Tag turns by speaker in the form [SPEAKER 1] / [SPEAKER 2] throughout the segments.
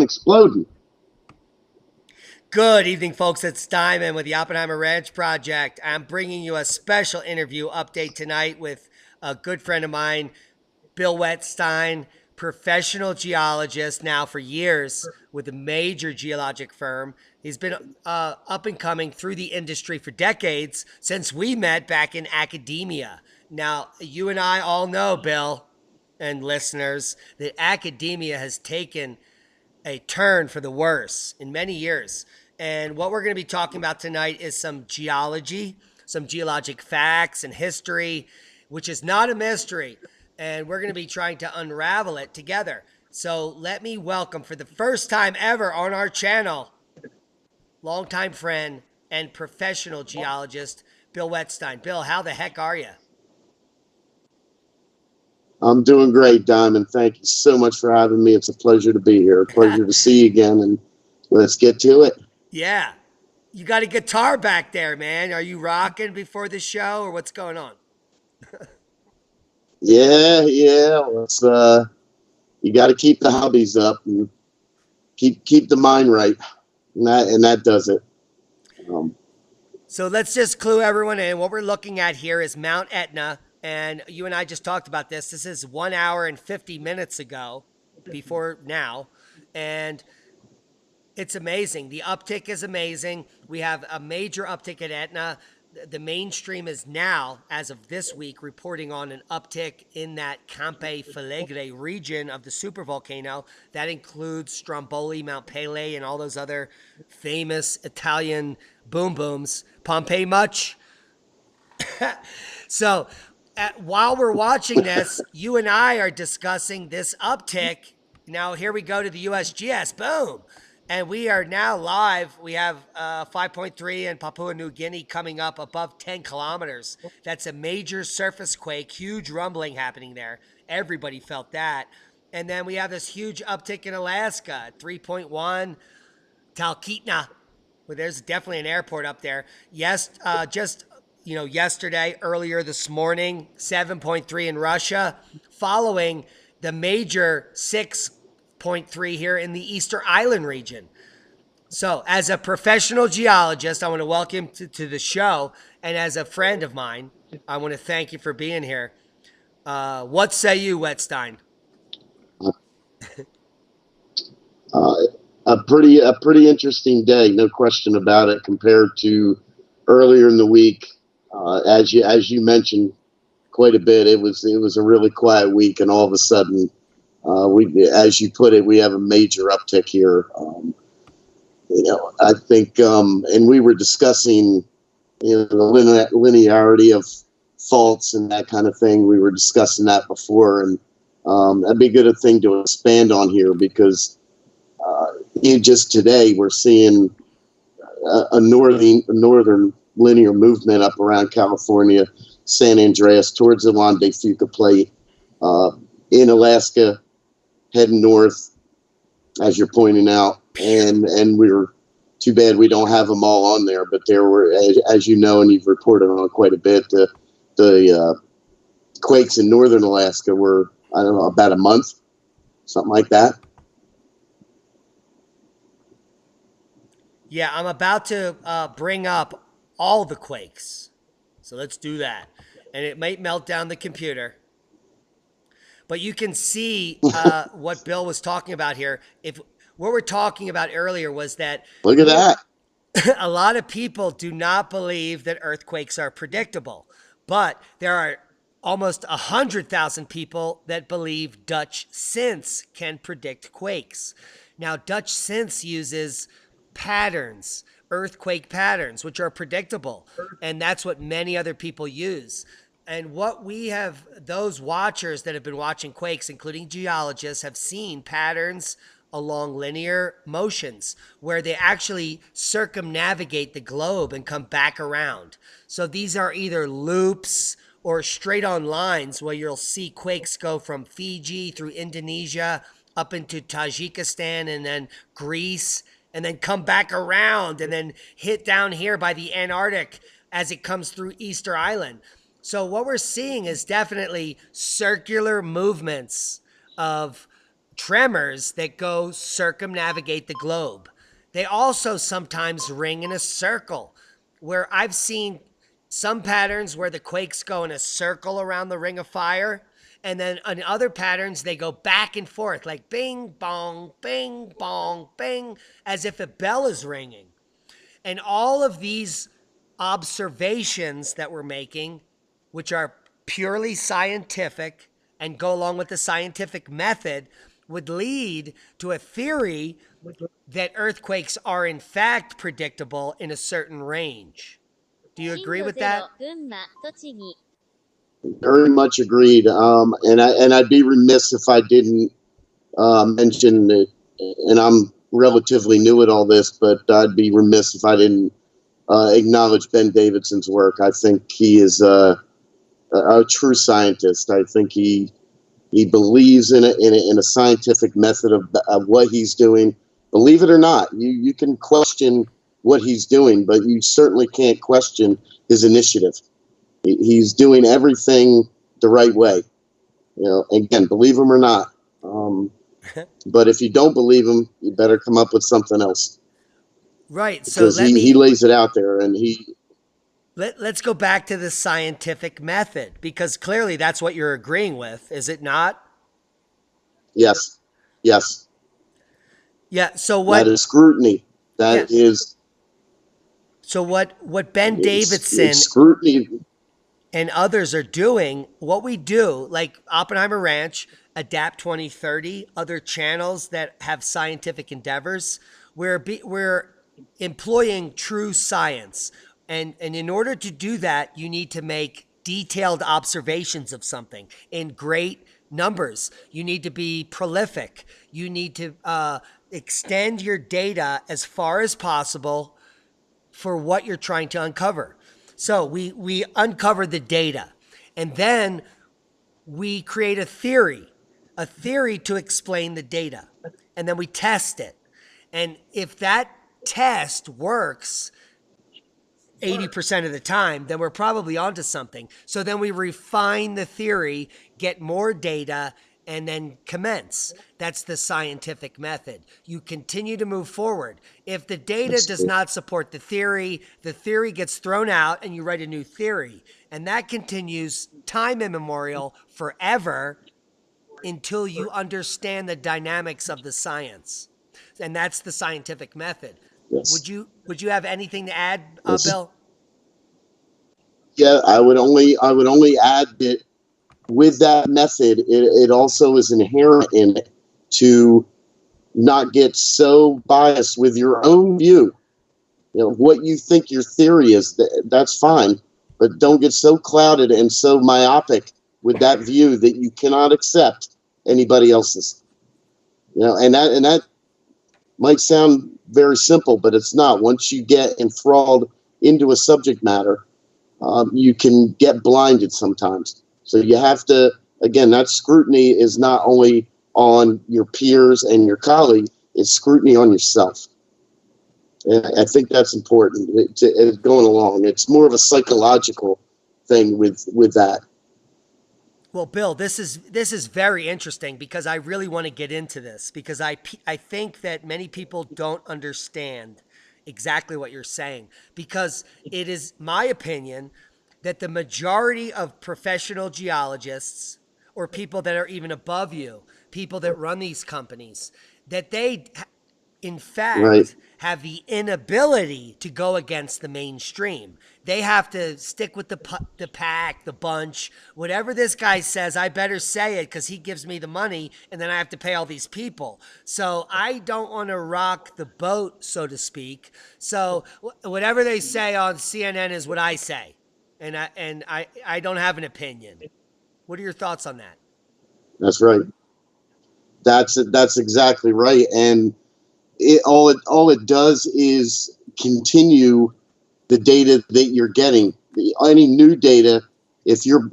[SPEAKER 1] exploding.
[SPEAKER 2] Good evening, folks. It's Diamond with the Oppenheimer Ranch Project. I'm bringing you a special interview update tonight with a good friend of mine, Bill Wettstein, professional geologist now for years with a major geologic firm. He's been up and coming through the industry for decades since we met back in academia. Now, you and I all know, Bill and listeners, that academia has taken a turn for the worse in many years. And what we're going to be talking about tonight is some geology, some geologic facts and history, which is not a mystery. And we're going to be trying to unravel it together. So let me welcome for the first time ever on our channel, longtime friend and professional geologist, Bill Wettstein. Bill, how the heck are you?
[SPEAKER 1] I'm doing great, Diamond. Thank you so much for having me. It's a pleasure to be here. A pleasure to see you again, and let's get to it.
[SPEAKER 2] Yeah. You got a guitar back there, man. Are you rocking before the show or what's going on?
[SPEAKER 1] Yeah. Let's you got to keep the hobbies up and keep the mind right, and that does it.
[SPEAKER 2] So let's just clue everyone in. What we're looking at here is Mount Etna, and you and I just talked about this. This is 1 hour and 50 minutes ago, before now, and it's amazing. The uptick is amazing. We have a major uptick at Etna. The mainstream is now, as of this week, reporting on an uptick in that Campe Flegrei region of the supervolcano. That includes Stromboli, Mount Pelée, and all those other famous Italian boom booms. Pompeii much? So while we're watching this, you and I are discussing this uptick. Now here we go to the USGS. Boom. And we are now live. We have 5.3 in Papua New Guinea coming up above 10 kilometers. That's a major surface quake, huge rumbling happening there. Everybody felt that. And then we have this huge uptick in Alaska, 3.1, Talkeetna, where there's definitely an airport up there. Yes, just yesterday, earlier this morning, 7.3 in Russia, following the major 6.3 here in the Easter Island region. So, as a professional geologist, I want to welcome to the show, and as a friend of mine, I want to thank you for being here. What say you, Wettstein?
[SPEAKER 1] A pretty interesting day, no question about it, compared to earlier in the week. As you mentioned quite a bit, it was a really quiet week, and all of a sudden, as you put it, we have a major uptick here. I think, and we were discussing, the linearity of faults and that kind of thing. We were discussing that before, and that'd be a good thing to expand on here because just today we're seeing a northern linear movement up around California, San Andreas, towards the Juan de Fuca plate, in Alaska, heading north, as you're pointing out, and we're too bad we don't have them all on there. But there were, as you know, and you've reported on quite a bit, the quakes in northern Alaska were, I don't know, about a month, something like that.
[SPEAKER 2] Yeah, I'm about to bring up all the quakes. So let's do that. And it might melt down the computer. But you can see what Bill was talking about here. If what we're talking about earlier was that
[SPEAKER 1] look at that.
[SPEAKER 2] A lot of people do not believe that earthquakes are predictable, but there are almost 100,000 people that believe Dutch Synths can predict quakes. Now, Dutch Synths uses patterns, earthquake patterns, which are predictable, and that's what many other people use. And what we have, those watchers that have been watching quakes, including geologists, have seen patterns along linear motions where they actually circumnavigate the globe and come back around. So these are either loops or straight on lines where you'll see quakes go from Fiji through Indonesia up into Tajikistan and then Greece and then come back around and then hit down here by the Antarctic as it comes through Easter Island. So what we're seeing is definitely circular movements of tremors that go circumnavigate the globe. They also sometimes ring in a circle, where I've seen some patterns where the quakes go in a circle around the ring of fire. And then on other patterns, they go back and forth like bing, bong, bing, as if a bell is ringing. And all of these observations that we're making, which are purely scientific and go along with the scientific method, would lead to a theory that earthquakes are in fact predictable in a certain range. Do you agree with that?
[SPEAKER 1] Very much agreed. And I'd be remiss if I didn't mention it. And I'm relatively new at all this, but I'd be remiss if I didn't acknowledge Ben Davidson's work. I think he is a true scientist. I think he believes in a scientific method of what he's doing. Believe it or not, you can question what he's doing, but you certainly can't question his initiative. He's doing everything the right way. Again, believe him or not. But if you don't believe him, you better come up with something else.
[SPEAKER 2] Right.
[SPEAKER 1] So he lays it out there, and
[SPEAKER 2] let's go back to the scientific method, because clearly that's what you're agreeing with, is it not?
[SPEAKER 1] Yes.
[SPEAKER 2] Yeah. So what?
[SPEAKER 1] That is scrutiny. That is.
[SPEAKER 2] So what Ben Davidson
[SPEAKER 1] scrutiny
[SPEAKER 2] and others are doing, what we do, like Oppenheimer Ranch, Adapt 2030, other channels that have scientific endeavors, we're employing true science. And in order to do that, you need to make detailed observations of something in great numbers. You need to be prolific. You need to extend your data as far as possible for what you're trying to uncover. So we uncover the data, and then we create a theory to explain the data, and then we test it. And if that test works 80% of the time, then we're probably onto something. So then we refine the theory, get more data, and then commence. That's the scientific method. You continue to move forward. If the data does not support the theory gets thrown out and you write a new theory. And that continues time immemorial forever until you understand the dynamics of the science. And that's the scientific method. Yes. Would you have anything to add, Bill?
[SPEAKER 1] Yeah, I would only add that with that method, it also is inherent in it to not get so biased with your own view. What you think your theory is, that's fine, but don't get so clouded and so myopic with that view that you cannot accept anybody else's. And that might sound very simple, but it's not. Once you get enthralled into a subject matter, you can get blinded sometimes. So you have to, again, that scrutiny is not only on your peers and your colleagues, it's scrutiny on yourself. And I think that's important going along. It's more of a psychological thing with that.
[SPEAKER 2] Well, Bill, this is very interesting, because I really want to get into this, because I think that many people don't understand exactly what you're saying, because it is my opinion that the majority of professional geologists, or people that are even above you, people that run these companies, that they in fact have the inability to go against the mainstream. They have to stick with the pack, the bunch. Whatever this guy says, I better say it because he gives me the money, and then I have to pay all these people. So I don't want to rock the boat, so to speak. So whatever they say on CNN is what I say, and I don't have an opinion. What are your thoughts on that?
[SPEAKER 1] That's right. That's exactly right. And all it does is continue the data that you're getting. Any new data, if you're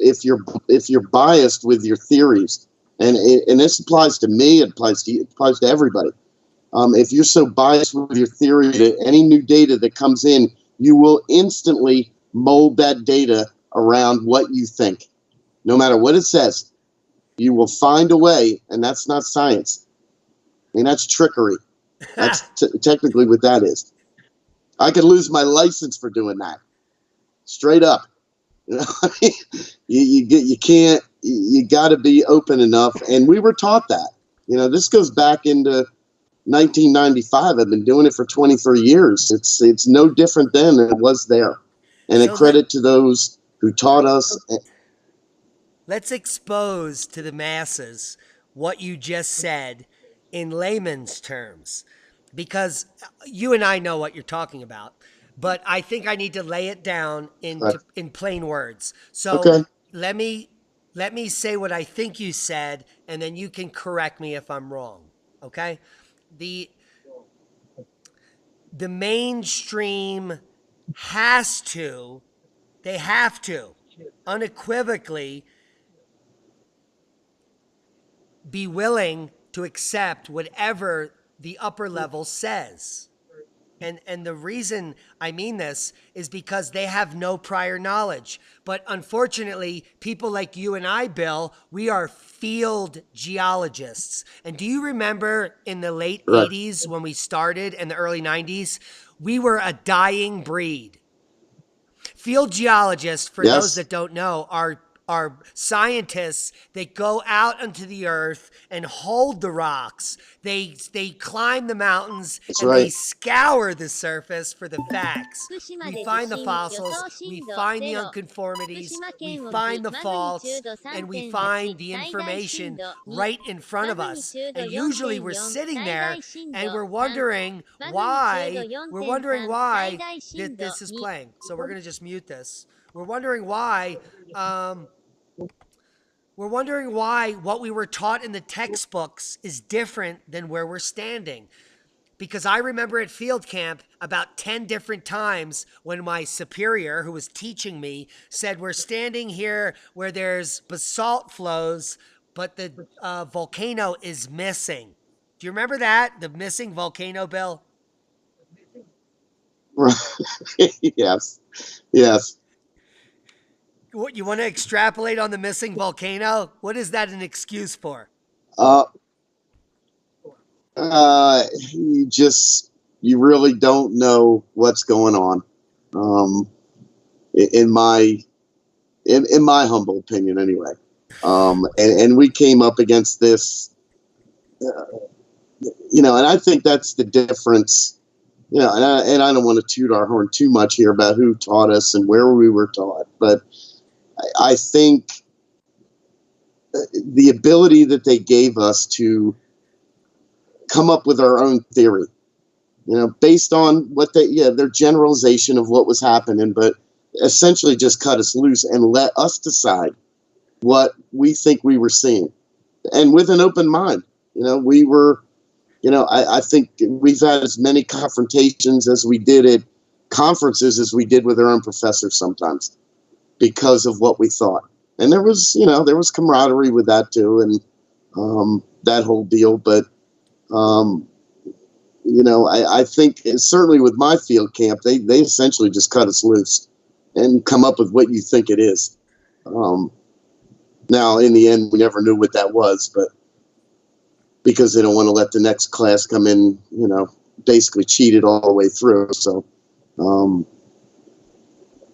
[SPEAKER 1] biased with your theories, and this applies to me, it applies to everybody. If you're so biased with your theory that any new data that comes in, you will instantly mold that data around what you think, no matter what it says. You will find a way, and that's not science. I mean, that's trickery. That's technically what that is. I could lose my license for doing that. Straight up. You know, you can't. You got to be open enough, and we were taught that. You know, this goes back into 1995. I've been doing it for 23 years. It's no different then than it was there. And
[SPEAKER 2] So
[SPEAKER 1] a credit to those who taught us.
[SPEAKER 2] let's expose to the masses what you just said in layman's terms, because you and I know what you're talking about, but I think I need to lay it down in plain words. So
[SPEAKER 1] Okay.
[SPEAKER 2] let me say what I think you said, and then you can correct me if I'm wrong. Okay? The mainstream has to, they have to unequivocally be willing to accept whatever the upper level says. And the reason I mean this is because they have no prior knowledge. But unfortunately, people like you and I, Bill, we are field geologists. And do you remember in the late
[SPEAKER 1] Right.
[SPEAKER 2] 80s when we started and the early 90s, we were a dying breed. Field geologists, for those
[SPEAKER 1] Yes.
[SPEAKER 2] that don't know, are scientists that go out onto the earth and hold the rocks. They climb the mountains
[SPEAKER 1] That's
[SPEAKER 2] and they
[SPEAKER 1] right.
[SPEAKER 2] scour the surface for the facts.
[SPEAKER 3] 福島
[SPEAKER 2] We
[SPEAKER 3] で
[SPEAKER 2] find
[SPEAKER 3] 地
[SPEAKER 2] the
[SPEAKER 3] 震予
[SPEAKER 2] fossils,
[SPEAKER 3] 想
[SPEAKER 2] we
[SPEAKER 3] 震度
[SPEAKER 2] find the
[SPEAKER 3] 0 福
[SPEAKER 2] unconformities,
[SPEAKER 3] 島
[SPEAKER 2] we
[SPEAKER 3] 県沖
[SPEAKER 2] find the
[SPEAKER 3] マグニ
[SPEAKER 2] faults,
[SPEAKER 3] チュード
[SPEAKER 2] and we
[SPEAKER 3] 3.8
[SPEAKER 2] find the
[SPEAKER 3] 最大震
[SPEAKER 2] information
[SPEAKER 3] 度2
[SPEAKER 2] right in front
[SPEAKER 3] マ
[SPEAKER 2] of
[SPEAKER 3] グニ
[SPEAKER 2] us.
[SPEAKER 3] チュード
[SPEAKER 2] And usually we're
[SPEAKER 3] 4.4
[SPEAKER 2] sitting
[SPEAKER 3] 最
[SPEAKER 2] there
[SPEAKER 3] 大震度
[SPEAKER 2] and we're
[SPEAKER 3] 3
[SPEAKER 2] wondering
[SPEAKER 3] マグニチュード
[SPEAKER 2] why
[SPEAKER 3] 4.3 最大震
[SPEAKER 2] that
[SPEAKER 3] 度
[SPEAKER 2] this is
[SPEAKER 3] 2
[SPEAKER 2] playing. So we're going to just mute this. We're wondering why what we were taught in the textbooks is different than where we're standing. Because I remember at field camp about 10 different times when my superior, who was teaching me, said, we're standing here where there's basalt flows, but the volcano is missing. Do you remember that? The missing volcano, Bill?
[SPEAKER 1] Yes. Yes.
[SPEAKER 2] What, you want to extrapolate on the missing volcano? What is that an excuse for?
[SPEAKER 1] Uh, you really don't know what's going on. Um, in my humble opinion, anyway. And we came up against this, and I think that's the difference. And I don't want to toot our horn too much here about who taught us and where we were taught, but I think the ability that they gave us to come up with our own theory, based on their generalization of what was happening, but essentially just cut us loose and let us decide what we think we were seeing. And with an open mind, we were, I think we've had as many confrontations as we did at conferences as we did with our own professors sometimes because of what we thought. And there was camaraderie with that too, and that whole deal. But I think certainly with my field camp, they essentially just cut us loose and come up with what you think it is. Now, in the end, we never knew what that was, but because they don't want to let the next class come in, basically cheated all the way through. So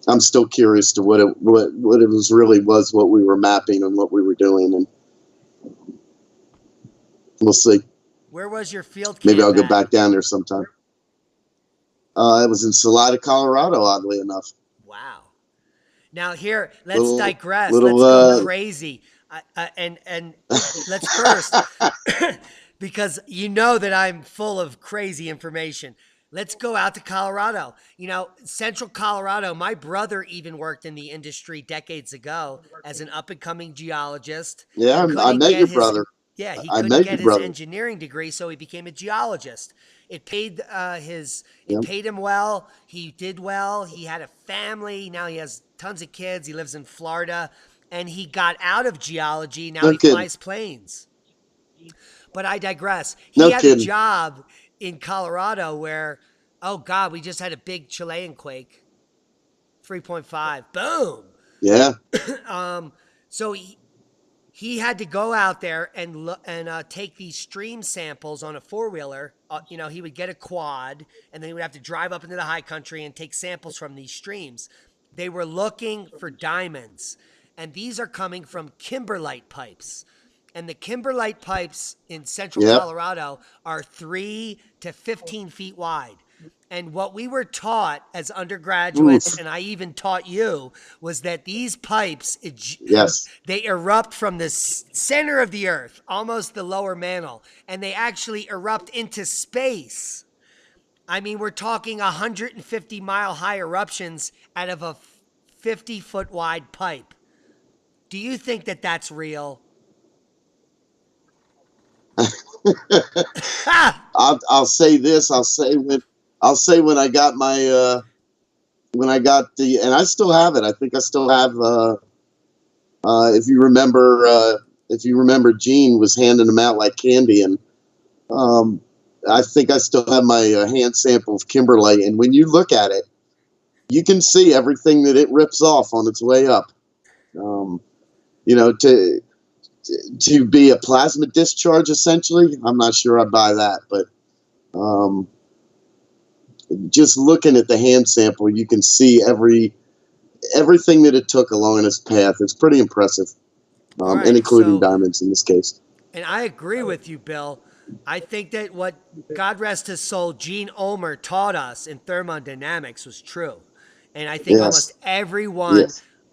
[SPEAKER 1] I'm still curious to what it was really was, what we were mapping and what we were doing, and we'll see.
[SPEAKER 2] Where was your field camp?
[SPEAKER 1] Maybe I'll go
[SPEAKER 2] at?
[SPEAKER 1] back down there sometime. It was in Salida, Colorado, oddly enough.
[SPEAKER 2] Wow. Now here, let's digress.
[SPEAKER 1] Little,
[SPEAKER 2] let's go crazy. And let's first, because you know that I'm full of crazy information. Let's go out to Colorado. Central Colorado, my brother even worked in the industry decades ago as an up-and-coming geologist.
[SPEAKER 1] Yeah, I met your brother.
[SPEAKER 2] Yeah, he
[SPEAKER 1] I
[SPEAKER 2] couldn't
[SPEAKER 1] met
[SPEAKER 2] get
[SPEAKER 1] your
[SPEAKER 2] his
[SPEAKER 1] brother.
[SPEAKER 2] engineering degree, so he became a geologist. It paid
[SPEAKER 1] Yep.
[SPEAKER 2] paid him well. He did well. He had a family. Now he has tons of kids. He lives in Florida, and he got out of geology. Now he flies planes. But I digress. He had a job in Colorado where, oh God, we just had a big Chilean quake, 3.5. Boom.
[SPEAKER 1] Yeah.
[SPEAKER 2] So he had to go out there and take these stream samples on a four-wheeler. He would get a quad, and then he would have to drive up into the high country and take samples from these streams. They were looking for diamonds, and these are coming from kimberlite pipes. And the kimberlite pipes in central Colorado are 3 to 15 feet wide. And what we were taught as undergraduates, and I even taught you, was that these pipes, they erupt from the center of the earth, almost the lower mantle, and they actually erupt into space. I mean, we're talking 150-mile high eruptions out of a 50-foot wide pipe. Do you think that that's real?
[SPEAKER 1] I'll say this. I'll say when I got my and I still have it. I think I still have. If you remember, Gene was handing them out like candy, and I think I still have my hand sample of kimberlite. And when you look at it, you can see everything that it rips off on its way up. To be a plasma discharge, essentially, I'm not sure I buy that, but just looking at the hand sample, you can see everything that it took along its path. It's pretty impressive,
[SPEAKER 2] right,
[SPEAKER 1] and including diamonds in this case.
[SPEAKER 2] And I agree with you, Bill. I think that what, God rest his soul, Gene Ulmer taught us in thermodynamics was true. And I think almost every one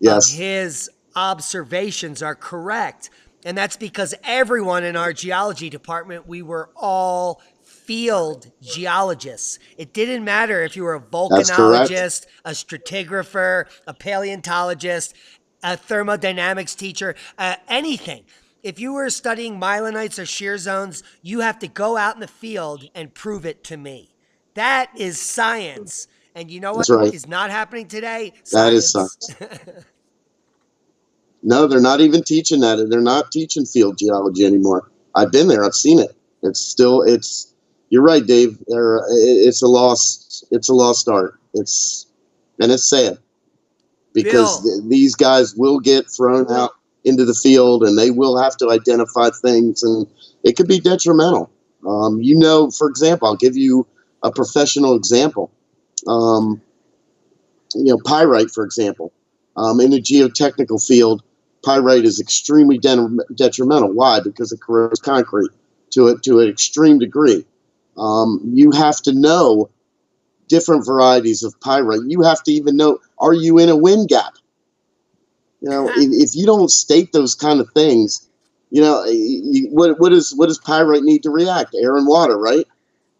[SPEAKER 2] of his observations are correct. And that's because everyone in our geology department, we were all field geologists. It didn't matter if you were a volcanologist, a stratigrapher, a paleontologist, a thermodynamics teacher, anything. If you were studying mylonites or shear zones, you have to go out in the field and prove it to me. That is science. And you know what is not happening today? Science.
[SPEAKER 1] That is science. No, they're not even teaching that. They're not teaching field geology anymore. I've been there. I've seen it. You're right, Dave. It's a lost art. It's sad because these guys will get thrown out into the field and they will have to identify things, and it could be detrimental. For example, I'll give you a professional example. Pyrite, for example, in the geotechnical field, pyrite is extremely detrimental. Why? Because it corrodes concrete to an extreme degree. You have to know different varieties of pyrite. You have to even know, are you in a wind gap? If you don't state those kind of things, what does pyrite need to react? Air and water, right?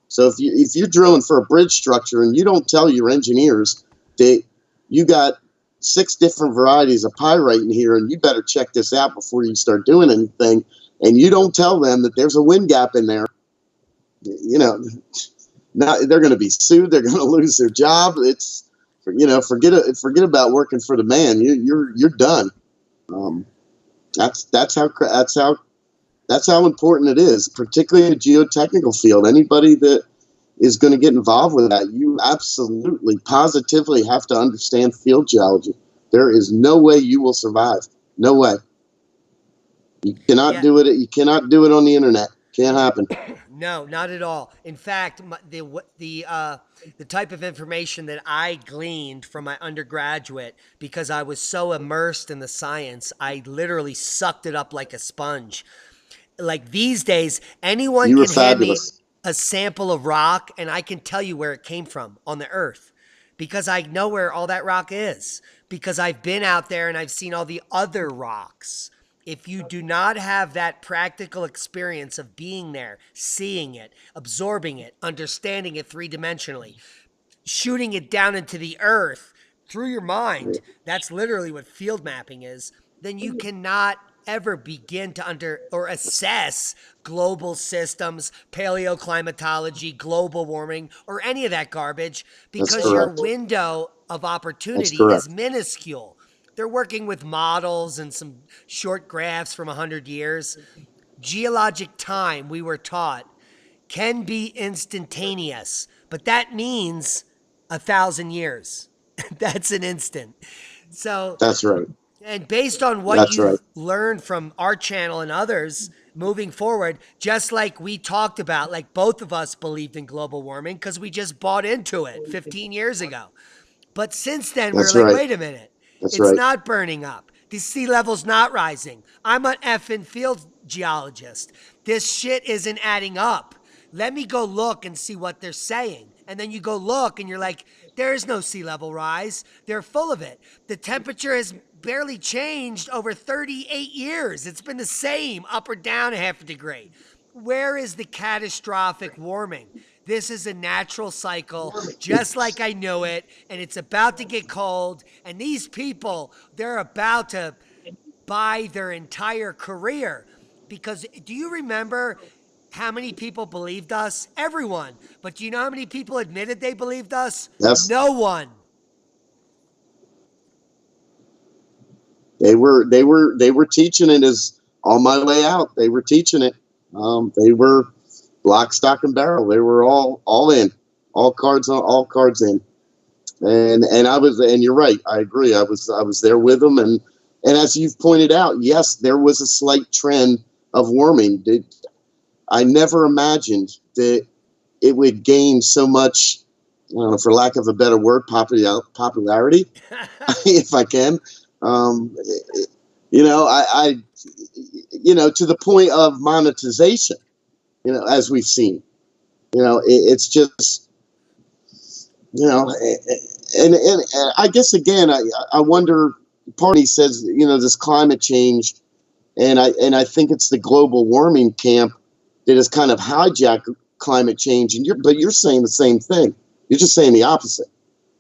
[SPEAKER 1] So if you're drilling for a bridge structure and you don't tell your engineers that you got 6 different varieties of pyrite in here and you better check this out before you start doing anything, and you don't tell them that there's a wind gap in there, now they're going to be sued. They're going to lose their job. Forget about working for the man. You're done. That's how important it is, particularly in the geotechnical field. Anybody that is going to get involved with that, you absolutely, positively have to understand field geology. There is no way you will survive. No way. You cannot do it. You cannot do it on the internet. Can't happen.
[SPEAKER 2] No, not at all. In fact, the type of information that I gleaned from my undergraduate, because I was so immersed in the science, I literally sucked it up like a sponge. Like these days, anyone can hand me a sample of rock and I can tell you where it came from on the earth, because I know where all that rock is, because I've been out there and I've seen all the other rocks. If you do not have that practical experience of being there, seeing it, absorbing it, understanding it 3-dimensionally, shooting it down into the earth through your mind, that's literally what field mapping is, then you cannot ever begin to assess global systems, paleoclimatology, global warming, or any of that garbage, because your window of opportunity is minuscule. They're working with models and some short graphs from 100 years. Geologic time, we were taught, can be instantaneous, but that means 1,000 years. That's an instant. So
[SPEAKER 1] that's right.
[SPEAKER 2] And based on what
[SPEAKER 1] That's right.
[SPEAKER 2] you've learned from our channel and others moving forward, just like we talked about, like both of us believed in global warming because we just bought into it 15 years ago. But since then, we were
[SPEAKER 1] That's
[SPEAKER 2] like,
[SPEAKER 1] right.
[SPEAKER 2] wait a minute,
[SPEAKER 1] That's
[SPEAKER 2] it's
[SPEAKER 1] right.
[SPEAKER 2] not burning up. The sea level's not rising. I'm an effing field geologist. This shit isn't adding up. Let me go look and see what they're saying. And then you go look and you're like, there is no sea level rise. They're full of it. The temperature has barely changed over 38 years. It's been the same, up or down a half a degree. Where is the catastrophic warming? This is a natural cycle, just like I knew it, and it's about to get cold. And these people, they're about to buy their entire career. Because do you remember how many people believed us? Everyone. But do you know how many people admitted they believed us?
[SPEAKER 1] Yes.
[SPEAKER 2] No one.
[SPEAKER 1] They were teaching it as on my way out. They were teaching it. They were lock, stock, and barrel. They were all in, all cards in. And I was, and you're right. I agree. I was there with them. And as you've pointed out, yes, there was a slight trend of warming. I never imagined that it would gain so much, I don't know, for lack of a better word, popularity, if I can. I to the point of monetization, as we've seen, it's just, and I guess, again, I wonder, part of me says, this climate change, and I think it's the global warming camp that has kind of hijacked climate change. But you're saying the same thing. You're just saying the opposite.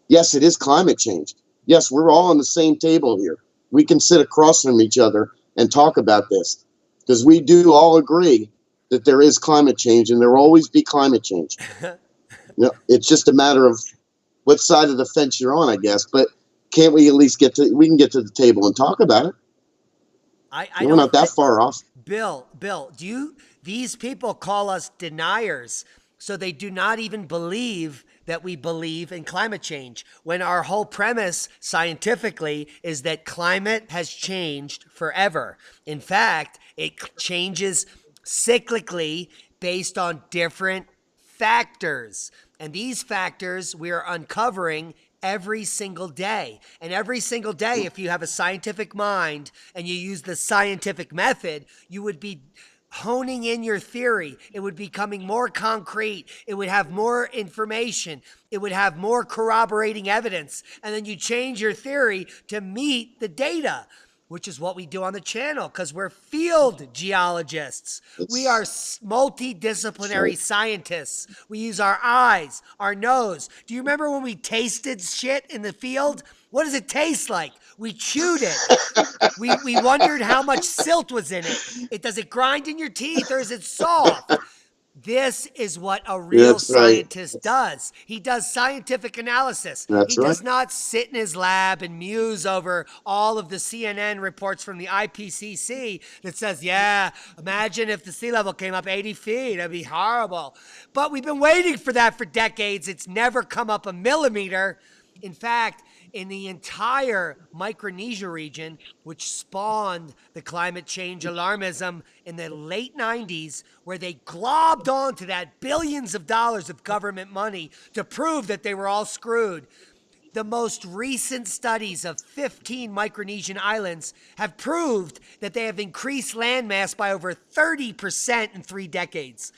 [SPEAKER 1] Yes, it is climate change. Yes, we're all on the same table here. We can sit across from each other and talk about this because we do all agree that there is climate change and there will always be climate change. It's just a matter of what side of the fence you're on, I guess. But can't we at least get to the table and talk about it? We're not that far off.
[SPEAKER 2] Bill, these people call us deniers, so they do not even believe that we believe in climate change, when our whole premise scientifically is that climate has changed forever. In fact, it changes cyclically based on different factors. And these factors we are uncovering every single day. And every single day, if you have a scientific mind and you use the scientific method, you would be honing in your theory. It would be becoming more concrete. It would have more information. It would have more corroborating evidence. And then you change your theory to meet the data, which is what we do on the channel because we're field geologists. We are multidisciplinary scientists. We use our eyes, our nose. Do you remember when we tasted shit in the field? What does it taste like? We chewed it. We wondered how much silt was in it. Does it grind in your teeth or is it soft? This is what a real scientist does. He does scientific analysis. He does not sit in his lab and muse over all of the CNN reports from the IPCC that says, yeah, imagine if the sea level came up 80 feet. That'd be horrible. But we've been waiting for that for decades. It's never come up a millimeter. In fact, in the entire Micronesia region, which spawned the climate change alarmism in the late 90s, where they globbed onto that billions of dollars of government money to prove that they were all screwed. The most recent studies of 15 Micronesian islands have proved that they have increased landmass by over 30% in 3 decades.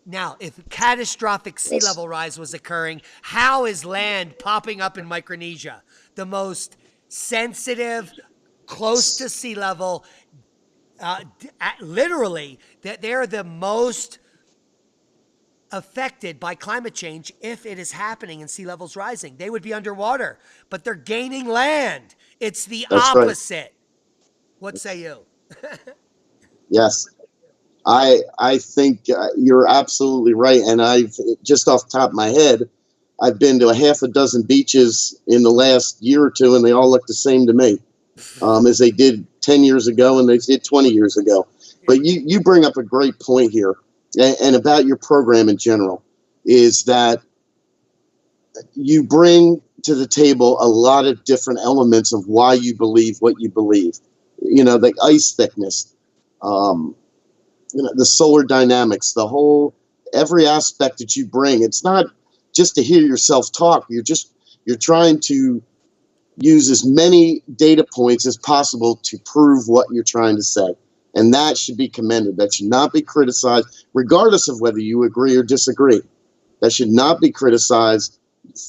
[SPEAKER 2] Now, if catastrophic sea level rise was occurring, how is land popping up in Micronesia? The most sensitive, close to sea level, literally, they're the most affected by climate change if it is happening and sea levels rising. They would be underwater, but they're gaining land. It's the opposite. Right. What say you?
[SPEAKER 1] Yes. I think you're absolutely right. And I've, just off the top of my head, I've been to a half a dozen beaches in the last year or two, and they all look the same to me, as they did 10 years ago and they did 20 years ago. But you bring up a great point here, and about your program in general, is that you bring to the table a lot of different elements of why you believe what you believe. You know, the ice thickness, you know, the solar dynamics, the whole, every aspect that you bring. It's not just to hear yourself talk. You're trying to use as many data points as possible to prove what you're trying to say. And that should be commended. That should not be criticized, regardless of whether you agree or disagree. That should not be criticized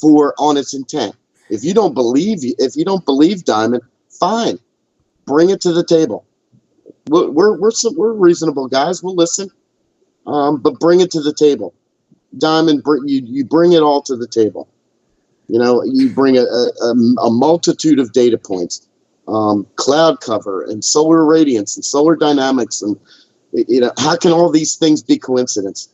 [SPEAKER 1] for on its intent. If you don't believe Diamond, fine, bring it to the table. We're reasonable guys. We'll listen, but bring it to the table. Diamond, you bring it all to the table. You know, you bring a multitude of data points, cloud cover and solar radiance and solar dynamics, and you know, how can all these things be coincidence?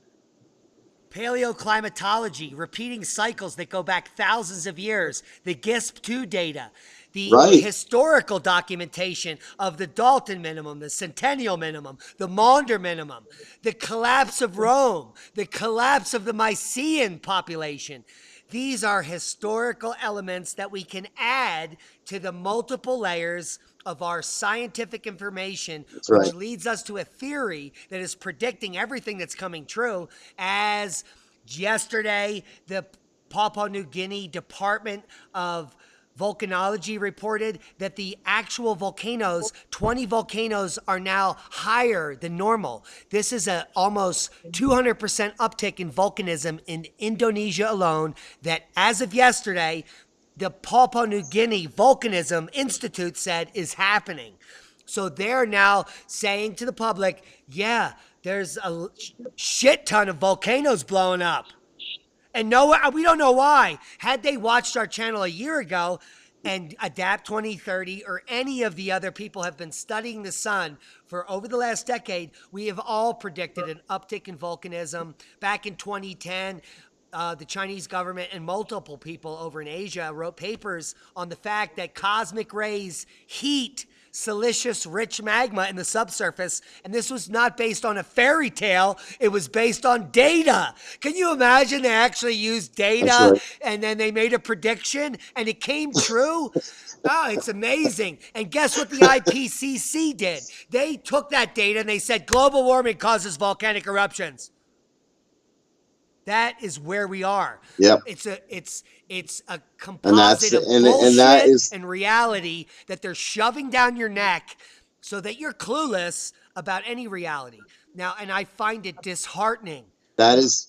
[SPEAKER 2] Paleoclimatology, repeating cycles that go back thousands of years, the GISP-2 data, the historical documentation of the Dalton minimum, the Centennial minimum, the Maunder minimum, the collapse of Rome, the collapse of the Mycenaean population. These are historical elements that we can add to the multiple layers of our scientific information, which leads us to a theory that is predicting everything that's coming true. As yesterday, the Papua New Guinea Department of Volcanology reported that the actual volcanoes, 20 volcanoes, are now higher than normal. This is a almost 200% uptick in volcanism in Indonesia alone, that as of yesterday, the Papua New Guinea Volcanism Institute said is happening. So they're now saying to the public, yeah, there's a shit ton of volcanoes blowing up. And no, we don't know why. Had they watched our channel a year ago, and Adapt 2030 or any of the other people have been studying the sun for over the last decade, we have all predicted an uptick in volcanism. Back in 2010, the Chinese government and multiple people over in Asia wrote papers on the fact that cosmic rays heat silicious rich magma in the subsurface, and this was not based on a fairy tale, it was based on data. Can you imagine they actually used data and then they made a prediction and it came true? Oh, it's amazing. And guess what the IPCC did? They took that data and they said global warming causes volcanic eruptions. That is where we are.
[SPEAKER 1] Yep.
[SPEAKER 2] It's a composite of bullshit and reality that they're shoving down your neck so that you're clueless about any reality. Now, and I find it disheartening.
[SPEAKER 1] It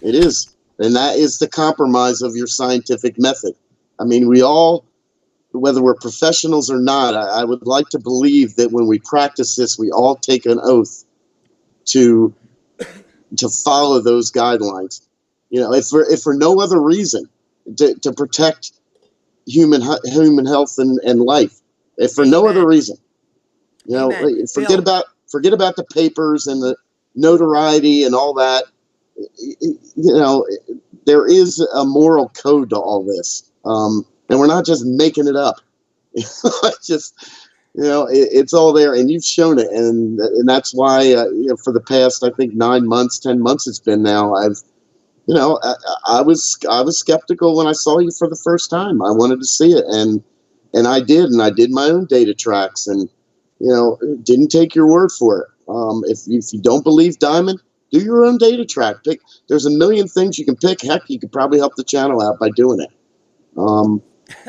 [SPEAKER 1] is. And that is the compromise of your scientific method. I mean, we all, whether we're professionals or not, I would like to believe that when we practice this, we all take an oath to follow those guidelines. You know, if for no other reason, to protect human health and life, if for no other reason, you know, forget about the papers and the notoriety and all that. You know, there is a moral code to all this, and we're not just making it up. You know, it's all there, and you've shown it, and that's why, you know, for the past, I think 9 months, 10 months, it's been now. I was skeptical when I saw you for the first time. I wanted to see it, and I did my own data tracks, and you know, didn't take your word for it. If you don't believe Diamond, do your own data track. There's a million things you can pick. Heck, you could probably help the channel out by doing it.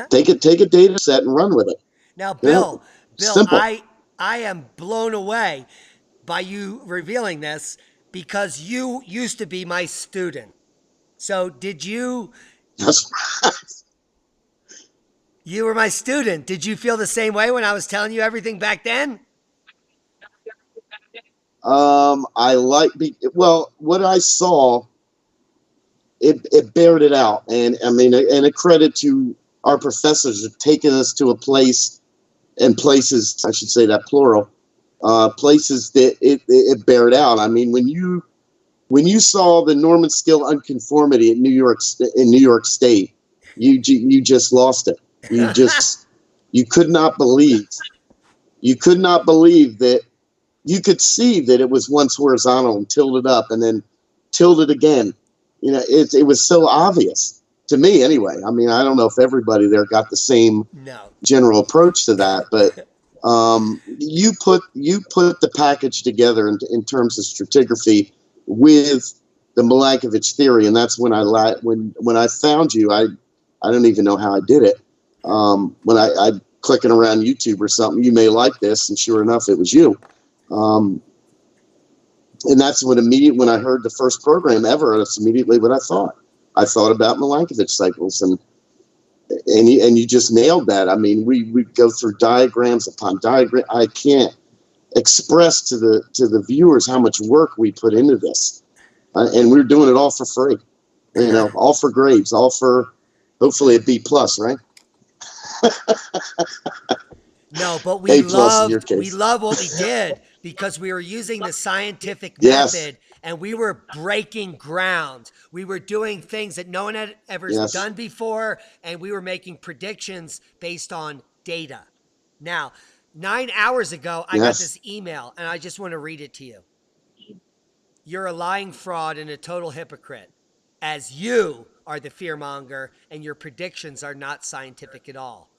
[SPEAKER 1] Take a data set and run with it.
[SPEAKER 2] Now, Bill.
[SPEAKER 1] Simple.
[SPEAKER 2] I am blown away by you revealing this because you used to be my student. So did you?
[SPEAKER 1] That's right.
[SPEAKER 2] You were my student. Did you feel the same way when I was telling you everything back then?
[SPEAKER 1] What I saw, it bared it out, and I mean, and a credit to our professors for taking us to a place. And places, I should say that plural, places that it bared out. I mean, when you saw the Norman scale unconformity in New York State, you just lost it. You could not believe that you could see that it was once horizontal and tilted up and then tilted again. You know, it was so obvious. to me anyway. I mean, I don't know if everybody there got the same general approach to that, but you put the package together in terms of stratigraphy with the Milankovitch theory, and that's when I found you. I don't even know how I did it. When I clicking around YouTube or something, you may like this, and sure enough, it was you. And that's when I heard the first program ever, that's immediately what I thought. I thought about Milankovitch cycles, and you just nailed that. I mean, we go through diagrams upon diagram. I can't express to the viewers how much work we put into this, and we're doing it all for free. You know, all for grades, all for hopefully a B plus, right?
[SPEAKER 2] No, but we love what we did because we were using the scientific method and we were breaking ground. We were doing things that no one had ever done before, and we were making predictions based on data. Now, 9 hours ago, I got this email, and I just want to read it to you. You're a lying fraud and a total hypocrite, as you are the fearmonger, and your predictions are not scientific at all.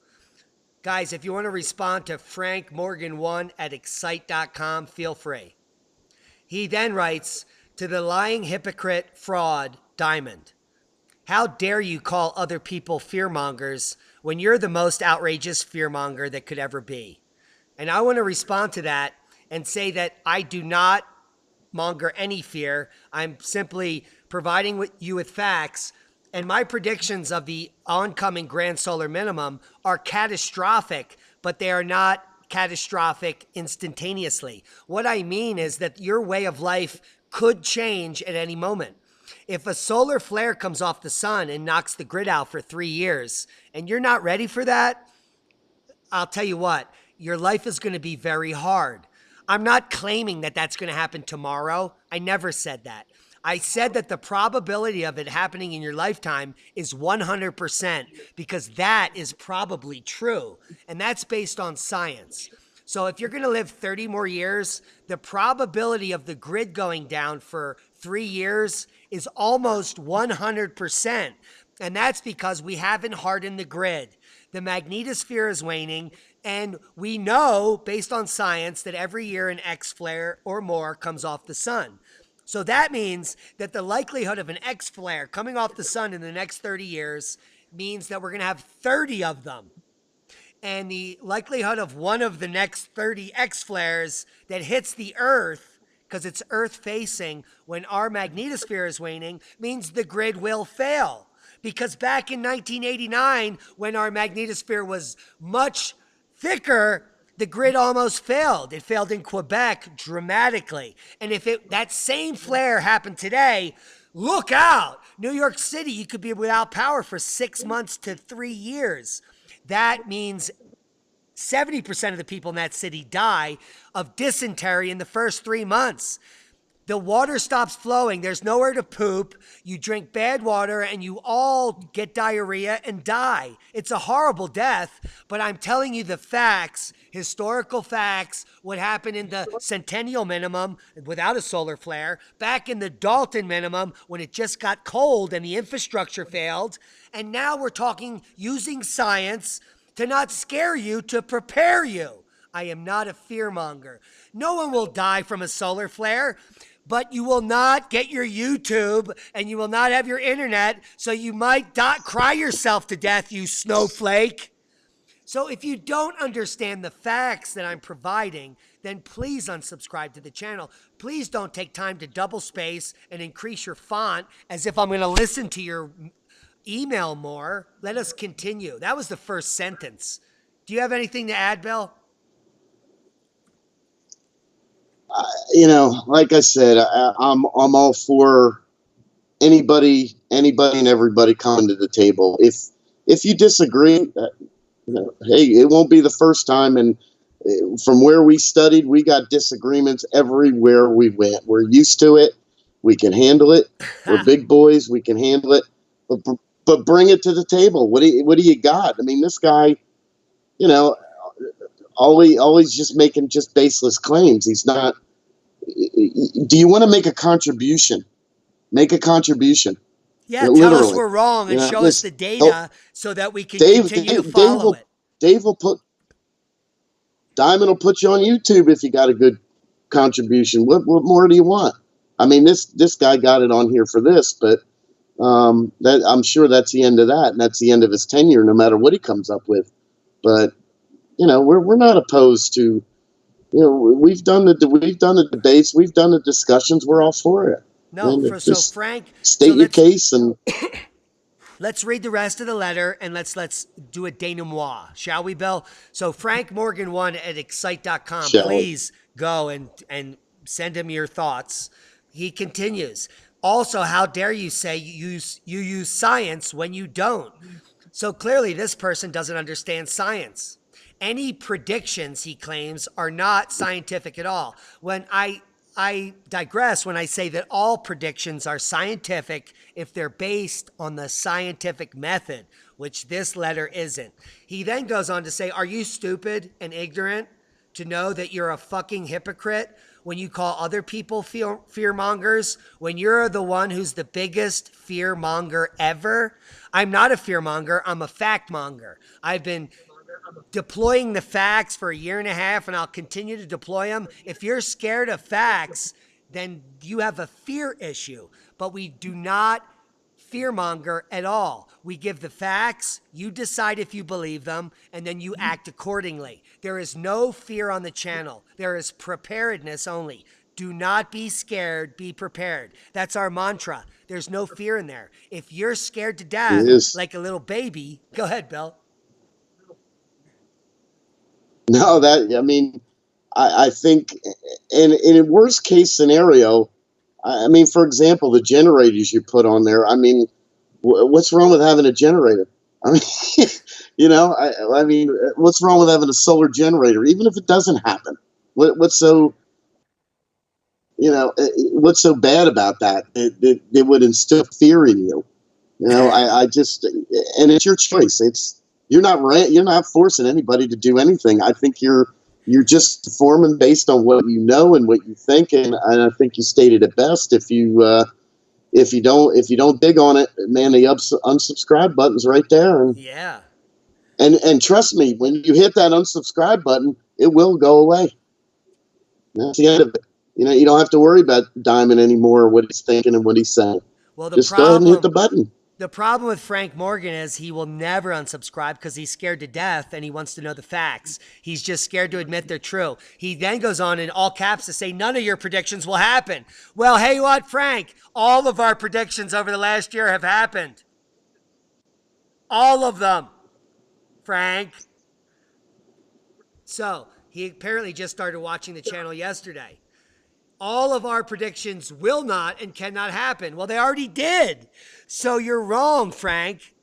[SPEAKER 2] Guys, if you want to respond to frankmorgan1@excite.com, feel free. He then writes, to the lying hypocrite fraud, Diamond. How dare you call other people fearmongers when you're the most outrageous fearmonger that could ever be? And I want to respond to that and say that I do not monger any fear. I'm simply providing you with facts. And my predictions of the oncoming grand solar minimum are catastrophic, but they are not catastrophic instantaneously. What I mean is that your way of life could change at any moment. If a solar flare comes off the sun and knocks the grid out for 3 years, and you're not ready for that, I'll tell you what, your life is going to be very hard. I'm not claiming that that's going to happen tomorrow. I never said that. I said that the probability of it happening in your lifetime is 100% because that is probably true. And that's based on science. So if you're going to live 30 more years, the probability of the grid going down for 3 years is almost 100%. And that's because we haven't hardened the grid. The magnetosphere is waning, and we know, based on science, that every year an X flare or more comes off the sun. So that means that the likelihood of an X flare coming off the sun in the next 30 years means that we're going to have 30 of them. And the likelihood of one of the next 30 X flares that hits the Earth, because it's Earth facing when our magnetosphere is waning, means the grid will fail. Because back in 1989, when our magnetosphere was much thicker, the grid almost failed. It failed in Quebec dramatically. And if that same flare happened today, look out. New York City, you could be without power for 6 months to 3 years. That means 70% of the people in that city die of dysentery in the first 3 months. The water stops flowing. There's nowhere to poop. You drink bad water and you all get diarrhea and die. It's a horrible death, but I'm telling you the facts, historical facts, what happened in the centennial minimum without a solar flare, back in the Dalton minimum when it just got cold and the infrastructure failed. And now we're talking using science to not scare you, to prepare you. I am not a fearmonger. No one will die from a solar flare. But you will not get your YouTube and you will not have your internet, so you might cry yourself to death, you snowflake. So if you don't understand the facts that I'm providing, then please unsubscribe to the channel. Please don't take time to double space and increase your font as if I'm going to listen to your email more. Let us continue. That was the first sentence. Do you have anything to add, Bill?
[SPEAKER 1] You know, like I said, I'm all for anybody and everybody coming to the table. If you disagree, hey, it won't be the first time. And from where we studied, we got disagreements everywhere we went. We're used to it. We can handle it. We're big boys. We can handle it. But bring it to the table. What do you got? I mean, this guy, you know, always just making just baseless claims. He's not. Do you want to make a contribution? Make a contribution.
[SPEAKER 2] Yeah, tell us
[SPEAKER 1] literally.
[SPEAKER 2] we're wrong and show us the
[SPEAKER 1] He'll-
[SPEAKER 2] data so that we can
[SPEAKER 1] Dave,
[SPEAKER 2] continue to
[SPEAKER 1] Dave,
[SPEAKER 2] follow it.
[SPEAKER 1] Dave will put Diamond will put you on YouTube if you got a good contribution. What more do you want? I mean, this guy got it on here for this, but that I'm sure that's the end of that, and that's the end of his tenure, no matter what he comes up with. But we're not opposed to. We've done the debates, we've done the discussions. We're all for it.
[SPEAKER 2] No,
[SPEAKER 1] And
[SPEAKER 2] so
[SPEAKER 1] just
[SPEAKER 2] Frank,
[SPEAKER 1] state your case and.
[SPEAKER 2] let's read the rest of the letter and let's do a denouement, shall we, Bill? So Frank Morgan 1 at excite.com. Please go and send him your thoughts. He continues. Also, how dare you say you use science when you don't? So clearly this person doesn't understand science. Any predictions, he claims, are not scientific at all. When I digress when I say that all predictions are scientific if they're based on the scientific method, which this letter isn't. He then goes on to say, are you stupid and ignorant to know that you're a fucking hypocrite when you call other people fear mongers, when you're the one who's the biggest fear monger ever? I'm not a fear monger. I'm a fact monger. I've been deploying the facts for a year and a half, and I'll continue to deploy them. If you're scared of facts, then you have a fear issue. But we do not fearmonger at all. We give the facts, you decide if you believe them, and then you act accordingly. There is no fear on the channel. There is preparedness only. Do not be scared, be prepared. That's our mantra. There's no fear in there. If you're scared to death, like a little baby, go ahead, Bill.
[SPEAKER 1] No, I think, in a worst case scenario, I mean, for example, the generators you put on there, I mean, what's wrong with having a generator? I mean, I mean, what's wrong with having a solar generator, even if it doesn't happen? What's so bad about that? It would instill fear in you. I just, and it's your choice. You're not forcing anybody to do anything. I think you're just performing based on what you know and what you think, and I think you stated it best. If you don't dig on it, man, the unsubscribe button's right there. And
[SPEAKER 2] yeah,
[SPEAKER 1] and trust me, when you hit that unsubscribe button, it will go away. That's the end of it. You don't have to worry about Diamond anymore, what he's thinking and what he's saying.
[SPEAKER 2] Well,
[SPEAKER 1] just go ahead and hit the button.
[SPEAKER 2] The problem with Frank Morgan is he will never unsubscribe because he's scared to death and he wants to know the facts. He's just scared to admit they're true. He then goes on in all caps to say none of your predictions will happen. Well, hey, what, Frank? All of our predictions over the last year have happened. All of them, Frank. So he apparently just started watching the channel yesterday. All of our predictions will not and cannot happen. Well, they already did. So you're wrong, Frank.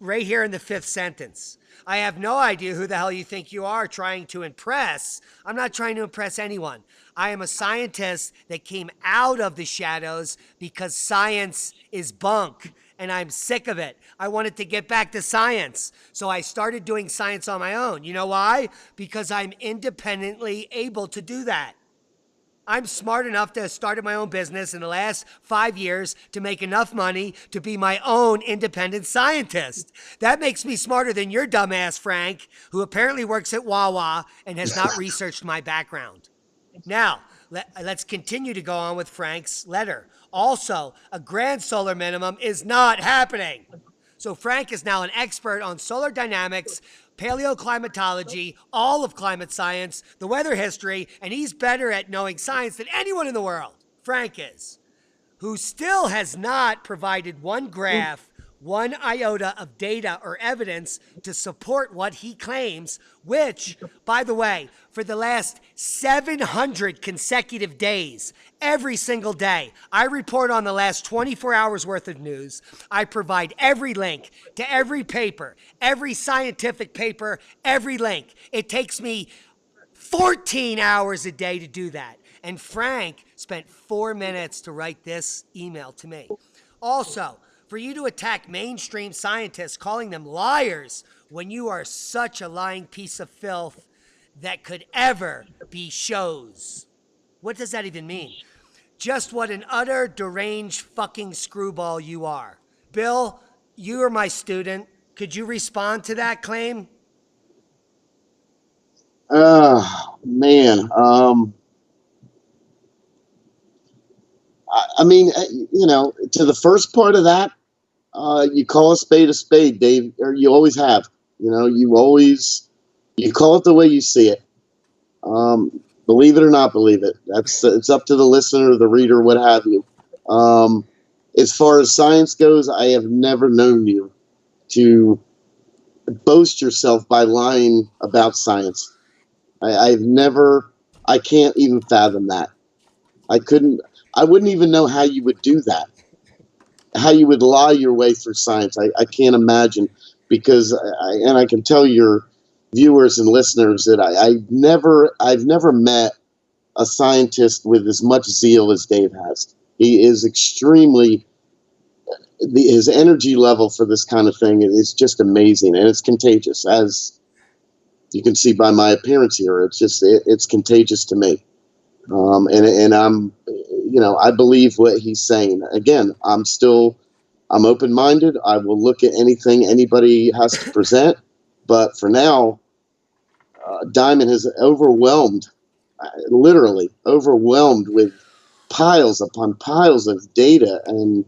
[SPEAKER 2] Right here in the 5th sentence. I have no idea who the hell you think you are trying to impress. I'm not trying to impress anyone. I am a scientist that came out of the shadows because science is bunk. And I'm sick of it. I wanted to get back to science. So I started doing science on my own. You know why? Because I'm independently able to do that. I'm smart enough to have started my own business in the last 5 years to make enough money to be my own independent scientist. That makes me smarter than your dumbass, Frank, who apparently works at Wawa and has not researched my background. Now, let's continue to go on with Frank's letter. Also, a grand solar minimum is not happening. So Frank is now an expert on solar dynamics, paleoclimatology, all of climate science, the weather history, and he's better at knowing science than anyone in the world. Frank is, who still has not provided one graph, one iota of data or evidence to support what he claims, which, by the way, for the last 700 consecutive days, every single day, I report on the last 24 hours worth of news. I provide every link to every paper, every scientific paper, every link. It takes me 14 hours a day to do that. And Frank spent 4 minutes to write this email to me. Also, for you to attack mainstream scientists, calling them liars when you are such a lying piece of filth that could ever be shows. What does that even mean? Just what an utter deranged fucking screwball you are. Bill, you are my student. Could you respond to that claim?
[SPEAKER 1] Man. I mean, to the first part of that, you call a spade, Dave, or you always have. You call it the way you see it. Believe it or not believe it. It's up to the listener, the reader, what have you. As far as science goes, I have never known you to boast yourself by lying about science. I can't even fathom that. I wouldn't even know how you would do that. How you would lie your way through science. I can't imagine, because I can tell your viewers and listeners that I've never met a scientist with as much zeal as Dave has. He is extremely, his energy level for this kind of thing is just amazing, and it's contagious, as you can see by my appearance here. It's contagious to me. And I'm, I believe what he's saying. Again, I'm open-minded. I will look at anything anybody has to present. But for now, Diamond has literally overwhelmed with piles upon piles of data. And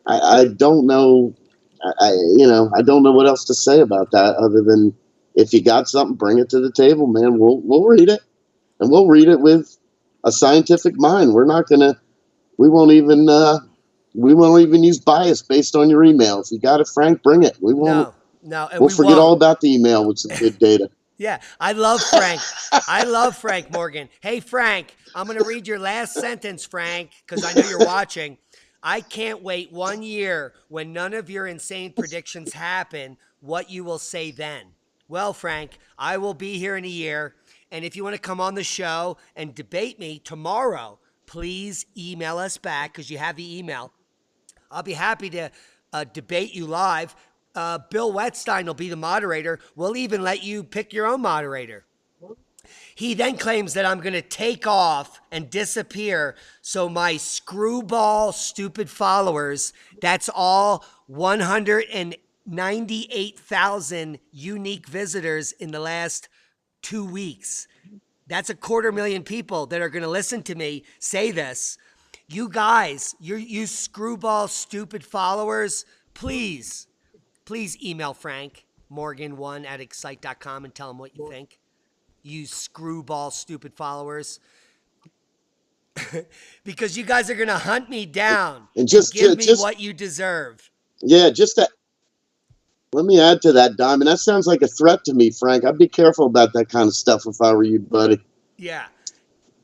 [SPEAKER 1] I don't know, I don't know what else to say about that other than, if you got something, bring it to the table, man. We'll read it, and we'll read it with a scientific mind. We won't even use bias based on your email. If you got it, Frank, bring it. We won't.
[SPEAKER 2] No, and
[SPEAKER 1] we'll forget all about the email with some good data.
[SPEAKER 2] Yeah, I love Frank. I love Frank Morgan. Hey, Frank, I'm going to read your last sentence, Frank, because I know you're watching. I can't wait 1 year when none of your insane predictions happen, what you will say then. Well, Frank, I will be here in a year, and if you want to come on the show and debate me tomorrow, please email us back, because you have the email. I'll be happy to debate you live. Bill Wettstein will be the moderator. We'll even let you pick your own moderator. He then claims that I'm going to take off and disappear, so my screwball stupid followers, that's all 198,000 unique visitors in the last 2 weeks. That's 250,000 people that are going to listen to me say this. You guys, you screwball stupid followers, please email Frank Morgan1 at excite.com and tell him what you think. You screwball stupid followers. Because you guys are going to hunt me down and give me what you deserve.
[SPEAKER 1] Yeah, let me add to that, Diamond. That sounds like a threat to me, Frank. I'd be careful about that kind of stuff if I were you, buddy.
[SPEAKER 2] Yeah.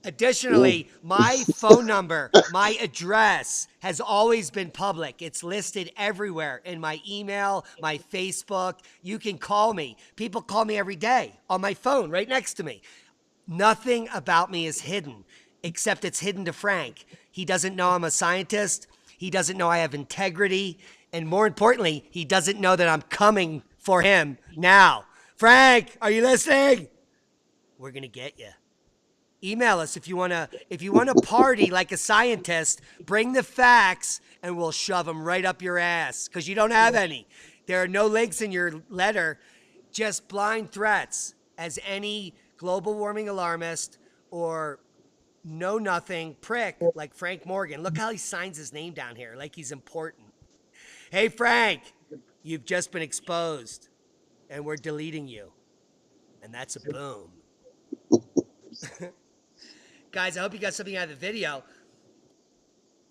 [SPEAKER 2] Additionally, my phone number, my address has always been public. It's listed everywhere in my email, my Facebook. You can call me. People call me every day on my phone right next to me. Nothing about me is hidden, except it's hidden to Frank. He doesn't know I'm a scientist. He doesn't know I have integrity. And more importantly, he doesn't know that I'm coming for him now. Frank, are you listening? We're going to get you. Email us if you want to party like a scientist. Bring the facts, and we'll shove them right up your ass, because you don't have any. There are no links in your letter, just blind threats, as any global warming alarmist or know-nothing prick like Frank Morgan. Look how he signs his name down here, like he's important. Hey, Frank, you've just been exposed, and we're deleting you. And that's a boom. Guys, I hope you got something out of the video.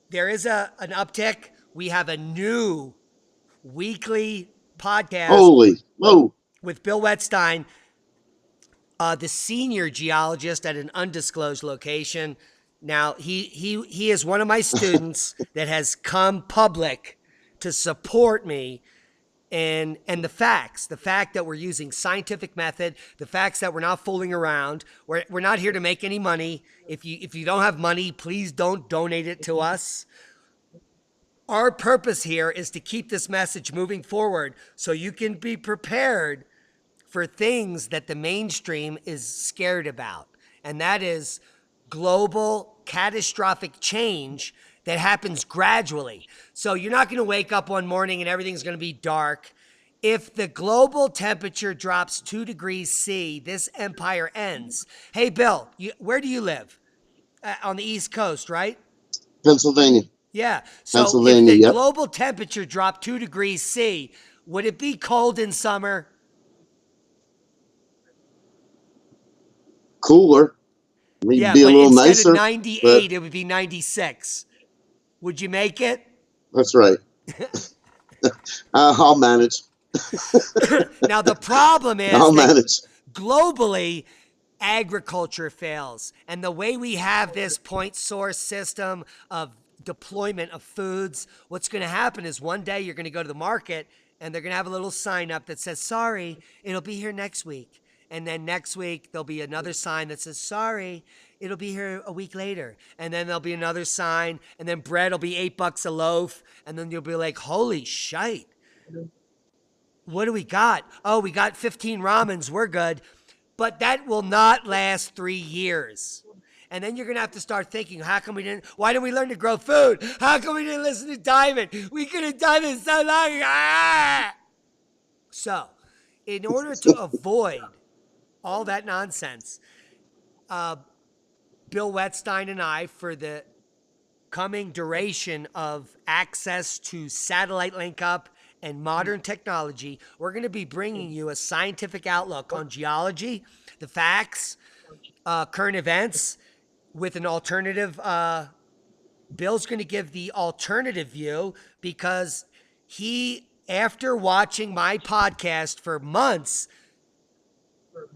[SPEAKER 2] There is an uptick. We have a new weekly podcast.
[SPEAKER 1] Holy whoa.
[SPEAKER 2] With Bill Wettstein, the senior geologist at an undisclosed location. Now, he is one of my students that has come public to support me. And the fact that we're using scientific method, the facts that we're not fooling around, we're not here to make any money. If you don't have money, please don't donate it to us. Our purpose here is to keep this message moving forward so you can be prepared for things that the mainstream is scared about. And that is global catastrophic change that happens gradually. So you're not going to wake up one morning and everything's going to be dark. If the global temperature drops 2 degrees C, this empire ends. Hey, Bill, where do you live? On the East Coast, right?
[SPEAKER 1] Pennsylvania.
[SPEAKER 2] Yeah. So
[SPEAKER 1] Pennsylvania,
[SPEAKER 2] if the
[SPEAKER 1] yep.
[SPEAKER 2] global temperature dropped 2 degrees C, would it be cold in summer?
[SPEAKER 1] Cooler. Maybe
[SPEAKER 2] Yeah,
[SPEAKER 1] be a
[SPEAKER 2] but
[SPEAKER 1] little
[SPEAKER 2] instead
[SPEAKER 1] nicer.
[SPEAKER 2] of 98, it would be 96. Would you make it?
[SPEAKER 1] That's right. I'll manage.
[SPEAKER 2] Now, the problem is
[SPEAKER 1] I'll
[SPEAKER 2] that
[SPEAKER 1] manage.
[SPEAKER 2] globally, agriculture fails. And the way we have this point source system of deployment of foods, what's going to happen is one day you're going to go to the market and they're going to have a little sign up that says, sorry, it'll be here next week. And then next week, there'll be another sign that says, sorry, it'll be here a week later. And then there'll be another sign. And then bread will be $8 a loaf. And then you'll be like, holy shite. What do we got? Oh, we got 15 ramens. We're good. But that will not last 3 years. And then you're going to have to start thinking, why didn't we learn to grow food? How come we didn't listen to Diamond? We could have done it so long ago. Ah! So, in order to avoid all that nonsense, Bill Wettstein and I, for the coming duration of access to satellite link up and modern technology, we're going to be bringing you a scientific outlook on geology, the facts, current events, with an alternative. Bill's going to give the alternative view because he, after watching my podcast for months,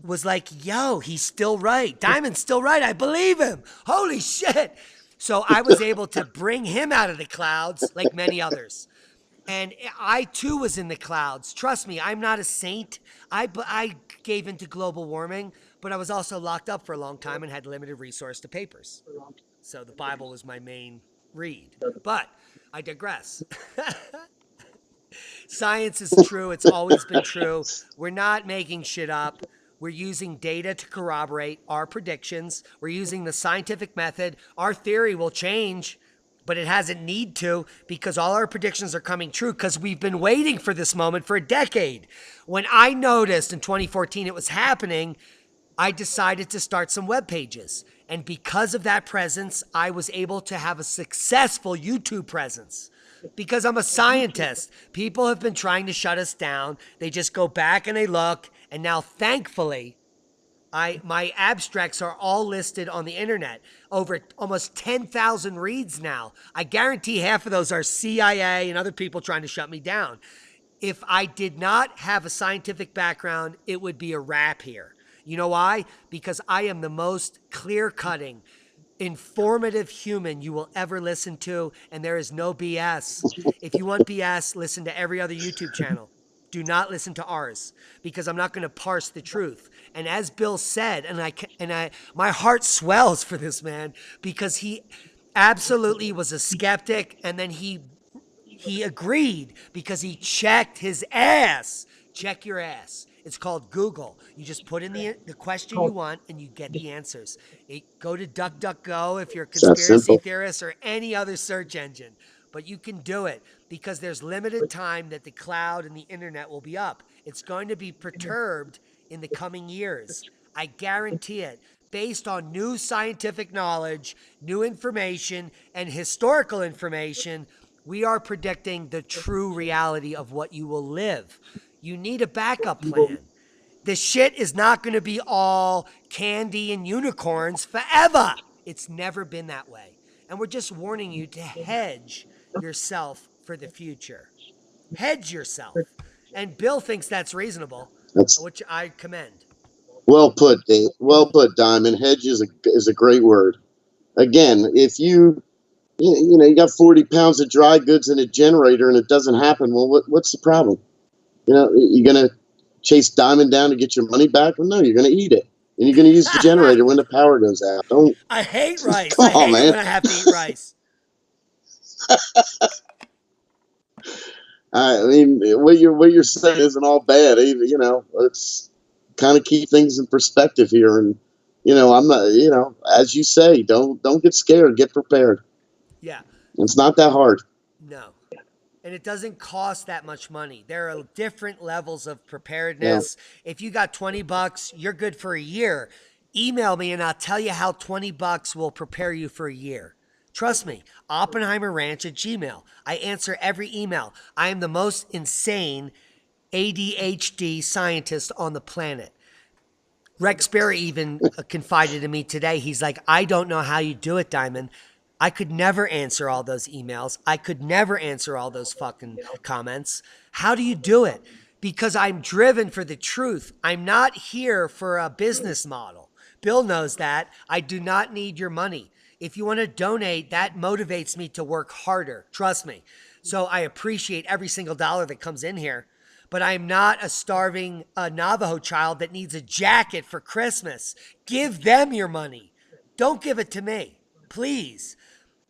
[SPEAKER 2] was like, yo, he's still right. Diamond's still right. I believe him. Holy shit. So I was able to bring him out of the clouds like many others. And I, too, was in the clouds. Trust me, I'm not a saint. I gave into global warming, but I was also locked up for a long time and had limited resource to papers. So the Bible was my main read. But I digress. Science is true. It's always been true. We're not making shit up. We're using data to corroborate our predictions. We're using the scientific method. Our theory will change, but it hasn't need to because all our predictions are coming true because we've been waiting for this moment for a decade. When I noticed in 2014 it was happening, I decided to start some web pages. And because of that presence, I was able to have a successful YouTube presence. Because I'm a scientist. People have been trying to shut us down. They just go back and they look. And now, thankfully, my abstracts are all listed on the internet. Over almost 10,000 reads now. I guarantee half of those are CIA and other people trying to shut me down. If I did not have a scientific background, it would be a wrap here. You know why? Because I am the most clear-cutting, informative human you will ever listen to, and there is no BS. If you want BS, listen to every other YouTube channel. Do not listen to ours because I'm not going to parse the truth. And as Bill said, my heart swells for this man because he absolutely was a skeptic, and then he agreed because he checked his ass. Check your ass. It's called Google. You just put in the question you want and you get the answers. Go to DuckDuckGo if you're a conspiracy theorist or any other search engine. But you can do it because there's limited time that the cloud and the internet will be up. It's going to be perturbed in the coming years. I guarantee it. Based on new scientific knowledge, new information, and historical information, we are predicting the true reality of what you will live. You need a backup plan. The shit is not going to be all candy and unicorns forever. It's never been that way. And we're just warning you to hedge yourself for the future. Hedge yourself. And Bill thinks that's reasonable, which I commend.
[SPEAKER 1] Well put, Dave. Well put, Diamond. Hedge is a great word. Again, if you got 40 pounds of dry goods in a generator and it doesn't happen, well, what's the problem? You're going to chase Diamond down to get your money back? Well, no, you're going to eat it. And you're going to use the generator when the power goes out.
[SPEAKER 2] I hate rice.
[SPEAKER 1] Come on,
[SPEAKER 2] I hate
[SPEAKER 1] man.
[SPEAKER 2] it when I have to eat rice.
[SPEAKER 1] I mean, what you're saying isn't all bad. Let's kind of keep things in perspective here. And, I'm not, as you say, don't get scared. Get prepared.
[SPEAKER 2] Yeah.
[SPEAKER 1] It's not that hard.
[SPEAKER 2] No. And it doesn't cost that much money. There are different levels of
[SPEAKER 1] Yeah.
[SPEAKER 2] preparedness. If you got $20, you're good for a year. Email me and I'll tell you how $20 will prepare you for a year. Trust me, Oppenheimer Ranch at Gmail. I answer every email. I am the most insane ADHD scientist on the planet. Rex Berry even confided in me today. He's like, I don't know how you do it, Diamond. I could never answer all those emails. I could never answer all those fucking comments. How do you do it? Because I'm driven for the truth. I'm not here for a business model. Bill knows that. I do not need your money. If you want to donate, that motivates me to work harder. Trust me. So I appreciate every single dollar that comes in here. But I'm not a starving Navajo child that needs a jacket for Christmas. Give them your money. Don't give it to me, please.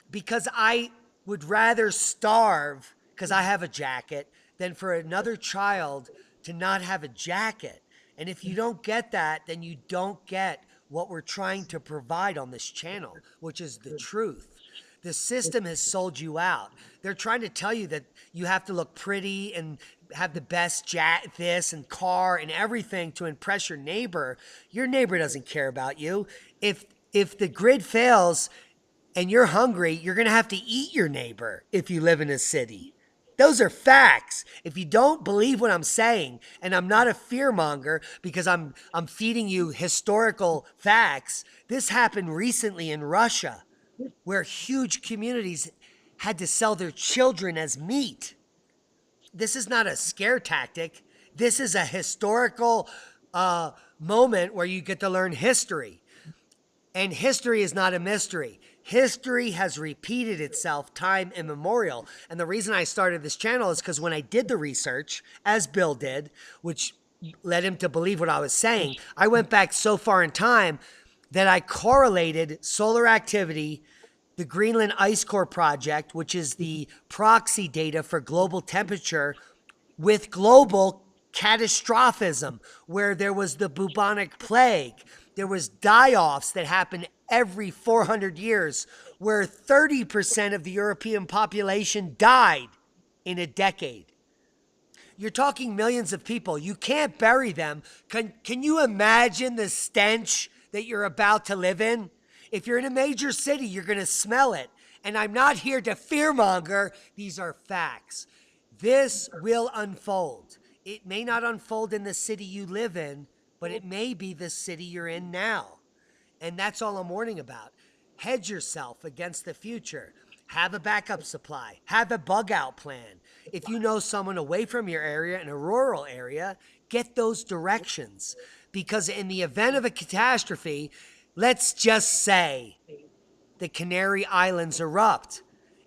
[SPEAKER 2] Because I would rather starve because I have a jacket than for another child to not have a jacket. And if you don't get that, then you don't get what we're trying to provide on this channel, which is the truth. The system has sold you out. They're trying to tell you that you have to look pretty and have the best this and car and everything to impress your neighbor. Your neighbor doesn't care about you. If the grid fails and you're hungry, you're going to have to eat your neighbor if you live in a city. Those are facts. If you don't believe what I'm saying, and I'm not a fearmonger because I'm feeding you historical facts, this happened recently in Russia where huge communities had to sell their children as meat. This is not a scare tactic. This is a historical moment where you get to learn history. And history is not a mystery. History has repeated itself time immemorial. And the reason I started this channel is because when I did the research, as Bill did, which led him to believe what I was saying, I went back so far in time that I correlated solar activity, the Greenland Ice Core Project, which is the proxy data for global temperature, with global catastrophism, where there was the bubonic plague. There was die-offs that happened every 400 years, where 30% of the European population died in a decade. You're talking millions of people. You can't bury them. Can you imagine the stench that you're about to live in? If you're in a major city, you're going to smell it. And I'm not here to fearmonger. These are facts. This will unfold. It may not unfold in the city you live in, but it may be the city you're in now. And that's all I'm warning about. Hedge yourself against the future. Have a backup supply. Have a bug out plan. If you know someone away from your area in a rural area, get those directions. Because in the event of a catastrophe, let's just say the Canary Islands erupt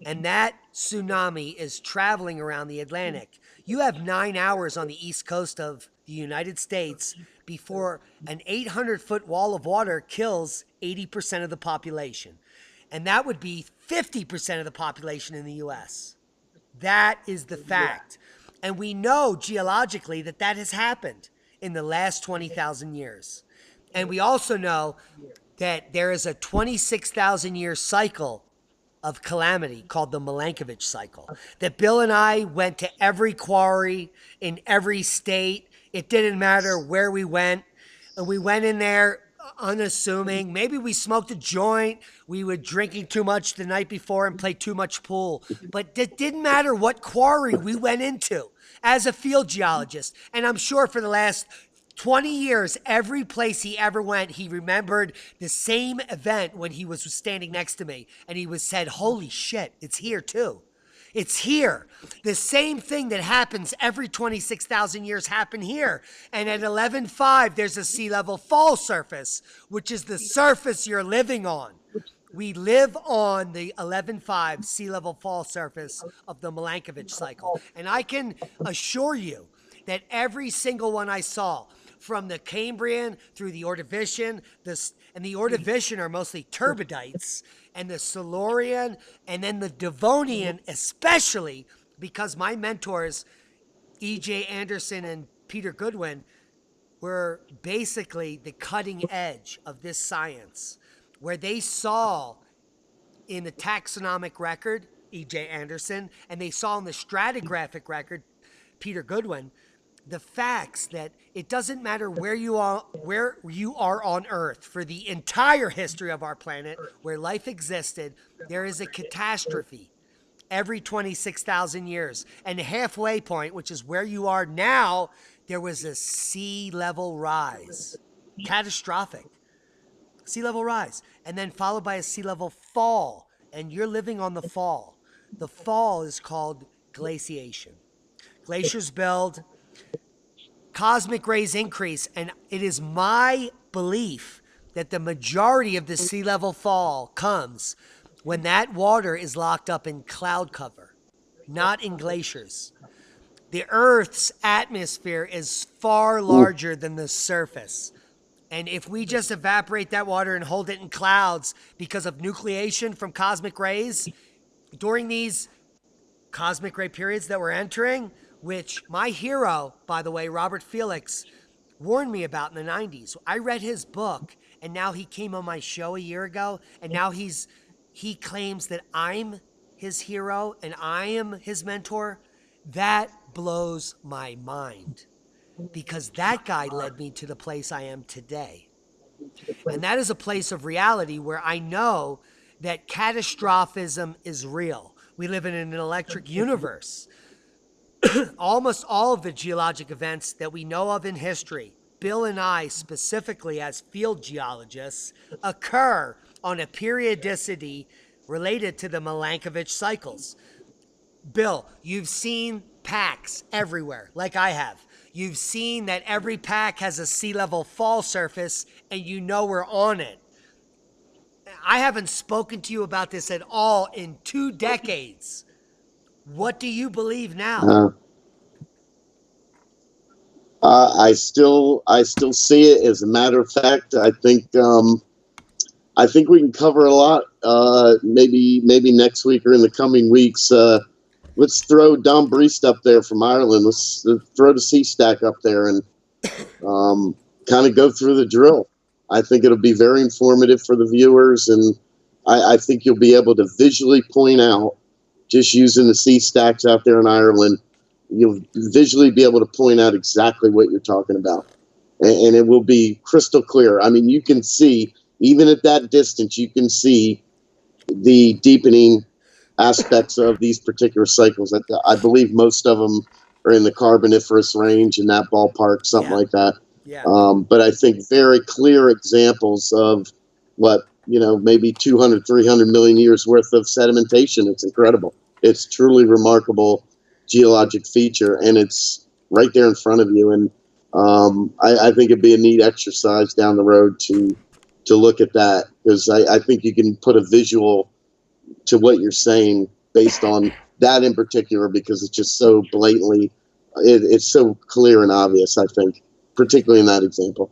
[SPEAKER 2] and that tsunami is traveling around the Atlantic. You have 9 hours on the east coast of the United States before an 800-foot wall of water kills 80% of the population. And that would be 50% of the population in the U.S. That is the fact. And we know geologically that that has happened in the last 20,000 years. And we also know that there is a 26,000 year cycle of calamity called the Milankovitch cycle. That Bill and I went to every quarry in every state. It didn't matter where we went. And we went in there unassuming. Maybe we smoked a joint. We were drinking too much the night before and played too much pool. But it didn't matter what quarry we went into as a field geologist. And I'm sure for the last 20 years, every place he ever went, he remembered the same event when he was standing next to me. And he said, holy shit, it's here too. It's here. The same thing that happens every 26,000 years happened here. And at 11.5, there's a sea level fall surface, which is the surface you're living on. We live on the 11.5 sea level fall surface of the Milankovitch cycle. And I can assure you that every single one I saw, from the Cambrian through the Ordovician, and the Ordovician are mostly turbidites, and the Silurian, and then the Devonian, especially because my mentors, E.J. Anderson and Peter Goodwin, were basically the cutting edge of this science, where they saw in the taxonomic record E.J. Anderson, and they saw in the stratigraphic record, Peter Goodwin, the facts that it doesn't matter where you are on Earth for the entire history of our planet where life existed, there is a catastrophe every 26,000 years. And the halfway point, which is where you are now, there was a sea level rise. Catastrophic. Sea level rise. And then followed by a sea level fall. And you're living on the fall. The fall is called glaciation. Glaciers build, cosmic rays increase, and it is my belief that the majority of the sea level fall comes when that water is locked up in cloud cover, not in glaciers. The Earth's atmosphere is far larger than the surface. And if we just evaporate that water and hold it in clouds because of nucleation from cosmic rays, during these cosmic ray periods that we're entering, which my hero, by the way, Robert Felix, warned me about in the 90s. I read his book, and now he came on my show a year ago, and now he claims that I'm his hero and I am his mentor. That blows my mind, because that guy led me to the place I am today. And that is a place of reality where I know that catastrophism is real. We live in an electric universe. Almost all of the geologic events that we know of in history, Bill and I specifically as field geologists, occur on a periodicity related to the Milankovitch cycles. Bill, you've seen packs everywhere, like I have. You've seen that every pack has a sea level fall surface, and you know we're on it. I haven't spoken to you about this at all in 2 decades. What do you believe now?
[SPEAKER 1] I still see it. As a matter of fact, I think we can cover a lot. Maybe next week or in the coming weeks. Let's throw Dom Breest up there from Ireland. Let's throw the sea stack up there and kind of go through the drill. I think it'll be very informative for the viewers, and I think you'll be able to visually point out, just using the sea stacks out there in Ireland, you'll visually be able to point out exactly what you're talking about. And it will be crystal clear. I mean, you can see, even at that distance, you can see the deepening aspects of these particular cycles. I believe most of them are in the Carboniferous range, in that ballpark, something like that.
[SPEAKER 2] Yeah.
[SPEAKER 1] But I think very clear examples of what, maybe 200, 300 million years worth of sedimentation. It's incredible. It's truly remarkable geologic feature, and it's right there in front of you. And I think it'd be a neat exercise down the road to look at that, because I think you can put a visual to what you're saying based on that in particular, because it's just so blatantly, it's so clear and obvious, I think, particularly in that example.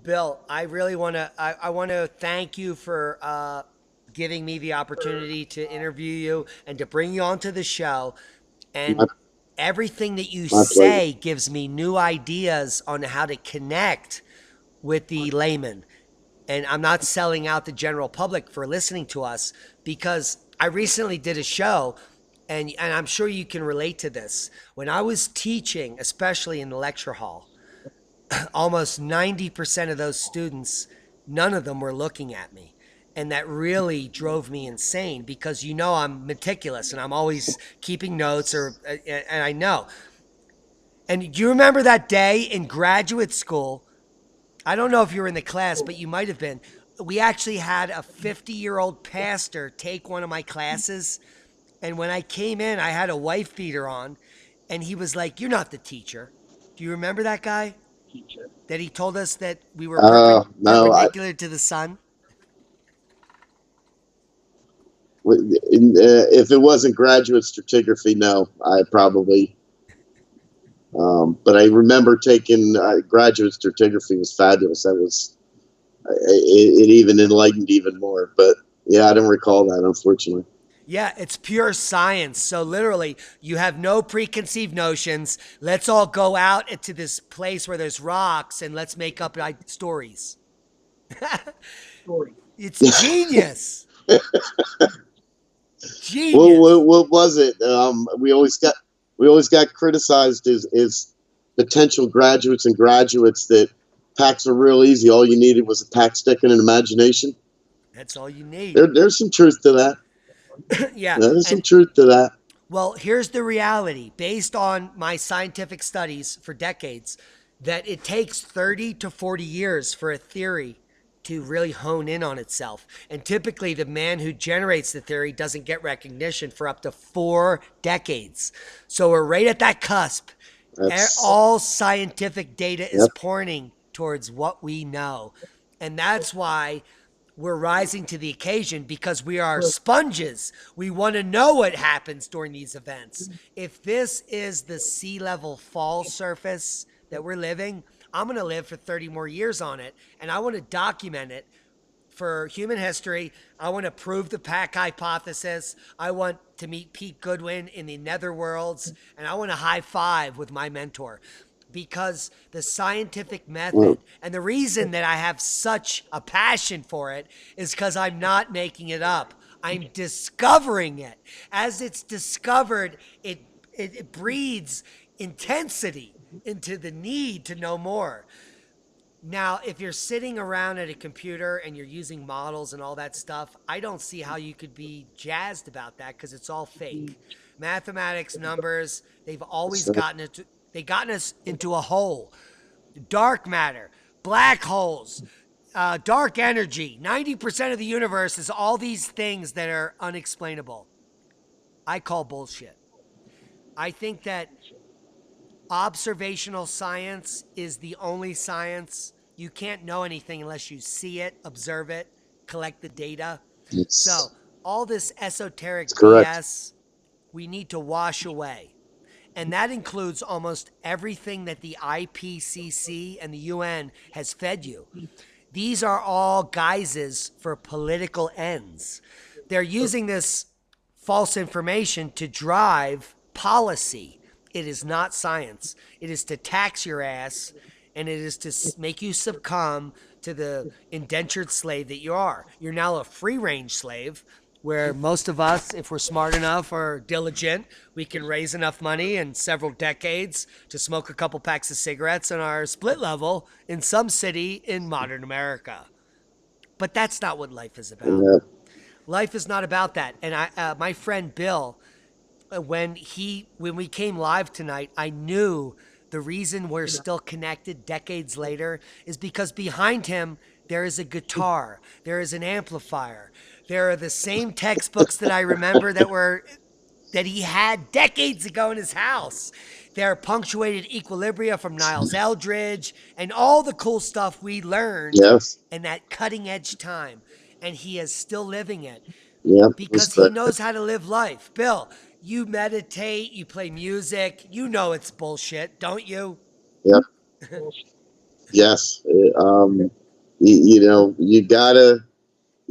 [SPEAKER 2] Bill, I really want to thank you for giving me the opportunity to interview you and to bring you onto the show. And everything that you say gives me new ideas on how to connect with the layman. And I'm not selling out the general public for listening to us, because I recently did a show, and I'm sure you can relate to this. When I was teaching, especially in the lecture hall, almost 90% of those students, none of them were looking at me. And that really drove me insane, because I'm meticulous and I'm always keeping notes, and I know. And do you remember that day in graduate school? I don't know if you were in the class, but you might have been. We actually had a 50-year-old pastor take one of my classes. And when I came in, I had a wife beater on, and he was like, "You're not the teacher." Do you remember that guy? That he told us that we were perpendicular to the sun?
[SPEAKER 1] If it wasn't graduate stratigraphy, no, I probably. But I remember taking graduate stratigraphy. Was fabulous. That was it even enlightened even more. But yeah, I don't recall that, unfortunately.
[SPEAKER 2] Yeah, it's pure science. So literally, you have no preconceived notions. Let's all go out into this place where there's rocks and let's make up stories. It's genius. Genius.
[SPEAKER 1] What was it? We always got criticized as potential graduates and graduates that packs are real easy. All you needed was a tack stick and an imagination.
[SPEAKER 2] That's all you need.
[SPEAKER 1] There's some truth to that.
[SPEAKER 2] Yeah.
[SPEAKER 1] There's some truth to that.
[SPEAKER 2] Well, here's the reality. Based on my scientific studies for decades, that it takes 30 to 40 years for a theory to really hone in on itself. And typically, the man who generates the theory doesn't get recognition for up to 4 decades. So we're right at that cusp. All scientific data is pointing towards what we know. And that's why we're rising to the occasion, because we are sponges. We want to know what happens during these events. If this is the sea level fall surface that we're living, I'm going to live for 30 more years on it, and I want to document it for human history. I want to prove the pack hypothesis. I want to meet Pete Goodwin in the netherworlds, and I want to high five with my mentor. Because the scientific method, and the reason that I have such a passion for it, is because I'm not making it up. I'm discovering it. As it's discovered, it breeds intensity into the need to know more. Now, if you're sitting around at a computer and you're using models and all that stuff, I don't see how you could be jazzed about that, because it's all fake. Mathematics, numbers, they've always gotten us into a hole. Dark matter, black holes, dark energy. 90% of the universe is all these things that are unexplainable. I call bullshit. I think that observational science is the only science. You can't know anything unless you see it, observe it, collect the data. So all this esoteric BS, we need to wash away. And that includes almost everything that the IPCC and the UN has fed you. These are all guises for political ends. They're using this false information to drive policy. It is not science. It is to tax your ass, and it is to make you succumb to the indentured slave that you are. You're now a free-range slave, where most of us, if we're smart enough or diligent, we can raise enough money in several decades to smoke a couple packs of cigarettes on our split level in some city in modern America. But that's not what life is about. Life is not about that. And my friend Bill, when we came live tonight, I knew the reason we're still connected decades later is because behind him there is a guitar, there is an amplifier, there are the same textbooks that I remember that he had decades ago in his house. They're punctuated equilibria from Niles Eldridge and all the cool stuff we learned in that cutting edge time. And he is still living it because he knows how to live life. Bill, you meditate, you play music, you know it's bullshit, don't you?
[SPEAKER 1] Yep. Yes. You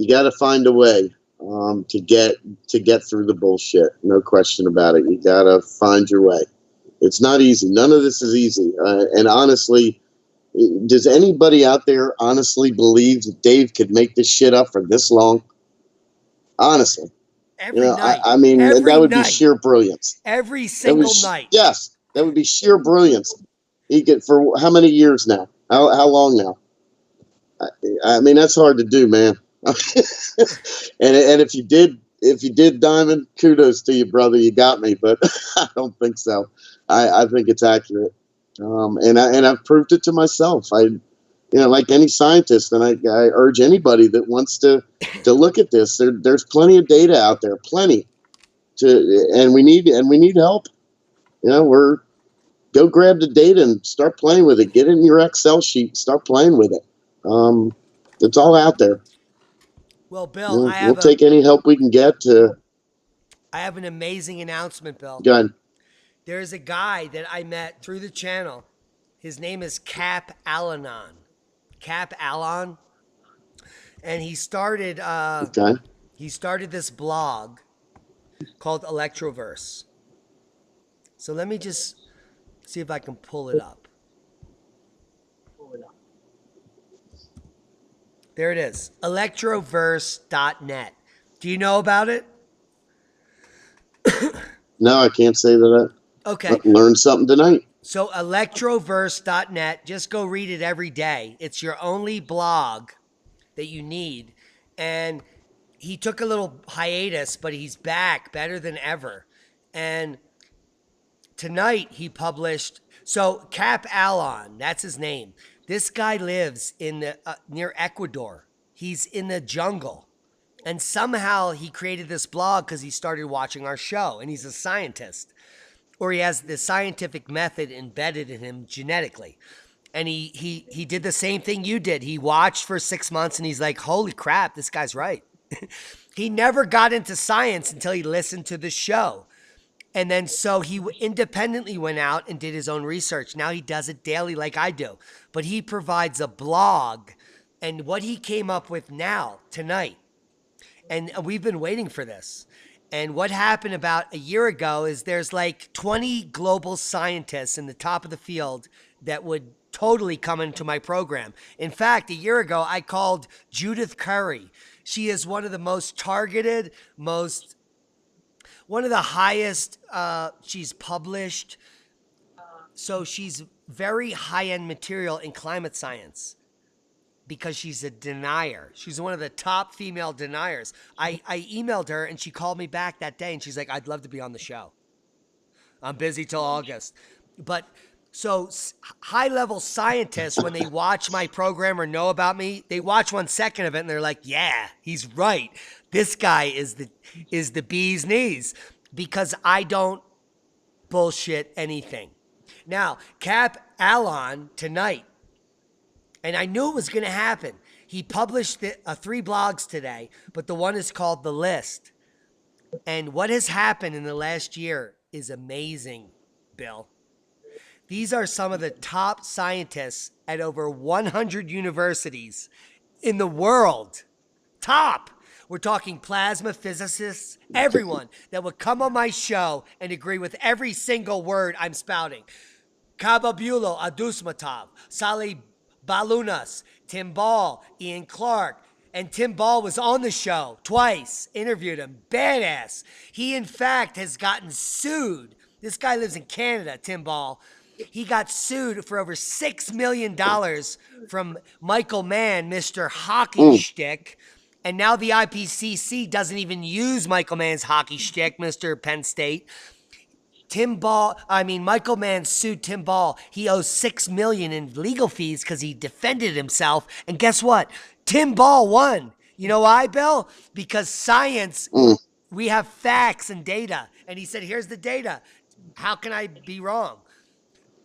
[SPEAKER 1] gotta find a way to get through the bullshit. No question about it. You gotta find your way. It's not easy. None of this is easy. And honestly, does anybody out there honestly believe that Dave could make this shit up for this long? Honestly.
[SPEAKER 2] Every night.
[SPEAKER 1] I mean, that would be sheer brilliance.
[SPEAKER 2] Every single night.
[SPEAKER 1] Yes, that would be sheer brilliance. He could, for how many years now? How long now? I mean, that's hard to do, man. and if you did, Diamond, kudos to you, brother. You got me, but I don't think so. I think it's accurate, and I've proved it to myself. Like any scientist, and I urge anybody that wants to look at this. There's plenty of data out there, and we need help. Go grab the data and start playing with it. Get it in your Excel sheet, start playing with it. It's all out there.
[SPEAKER 2] Well, Bill,
[SPEAKER 1] we'll take any help we can get.
[SPEAKER 2] I have an amazing announcement, Bill.
[SPEAKER 1] Go ahead.
[SPEAKER 2] There's a guy that I met through the channel. His name is Cap Alanon. Cap Alon. And he started this blog called Electroverse. So let me just see if I can pull it up. There it is. Electroverse.net. Do you know about it?
[SPEAKER 1] No, I can't say that
[SPEAKER 2] Okay.
[SPEAKER 1] I learned something tonight.
[SPEAKER 2] So electroverse.net, just go read it every day. It's your only blog that you need. And he took a little hiatus, but he's back better than ever. And tonight he published, so Cap Alon, that's his name. This guy lives in the near Ecuador. He's in the jungle. And somehow he created this blog because he started watching our show, and he's a scientist, or he has the scientific method embedded in him genetically. And he did the same thing you did. He watched for 6 months and he's like, holy crap, this guy's right. He never got into science until he listened to the show. And then so he independently went out and did his own research. Now he does it daily like I do. But he provides a blog. And what he came up with now, tonight, and we've been waiting for this. And what happened about a year ago is there's like 20 global scientists in the top of the field that would totally come into my program. In fact, a year ago, I called Judith Curry. She is one of the most targeted, one of the highest, she's published. So she's very high-end material in climate science because she's a denier. She's one of the top female deniers. I emailed her and she called me back that day and she's like, I'd love to be on the show. I'm busy till August. But so high-level scientists, when they watch my program or know about me, they watch 1 second of it and they're like, yeah, he's right. This guy is the bee's knees, because I don't bullshit anything. Now, Cap Alon tonight, and I knew it was going to happen. He published 3 blogs today, but the one is called The List. And what has happened in the last year is amazing, Bill. These are some of the top scientists at over 100 universities in the world. Top. We're talking plasma physicists, everyone that would come on my show and agree with every single word I'm spouting. Kababulo Adusmatov, Salih Balunas, Tim Ball, Ian Clark. And Tim Ball was on the show twice, interviewed him, badass. He, in fact, has gotten sued. This guy lives in Canada, Tim Ball. He got sued for over $6 million from Michael Mann, Mr. Hockey Shtick. And now the IPCC doesn't even use Michael Mann's hockey shtick, Mr. Penn State. Michael Mann sued Tim Ball. He owes $6 million in legal fees because he defended himself. And guess what? Tim Ball won. You know why, Bill? Because science, we have facts and data. And he said, here's the data. How can I be wrong?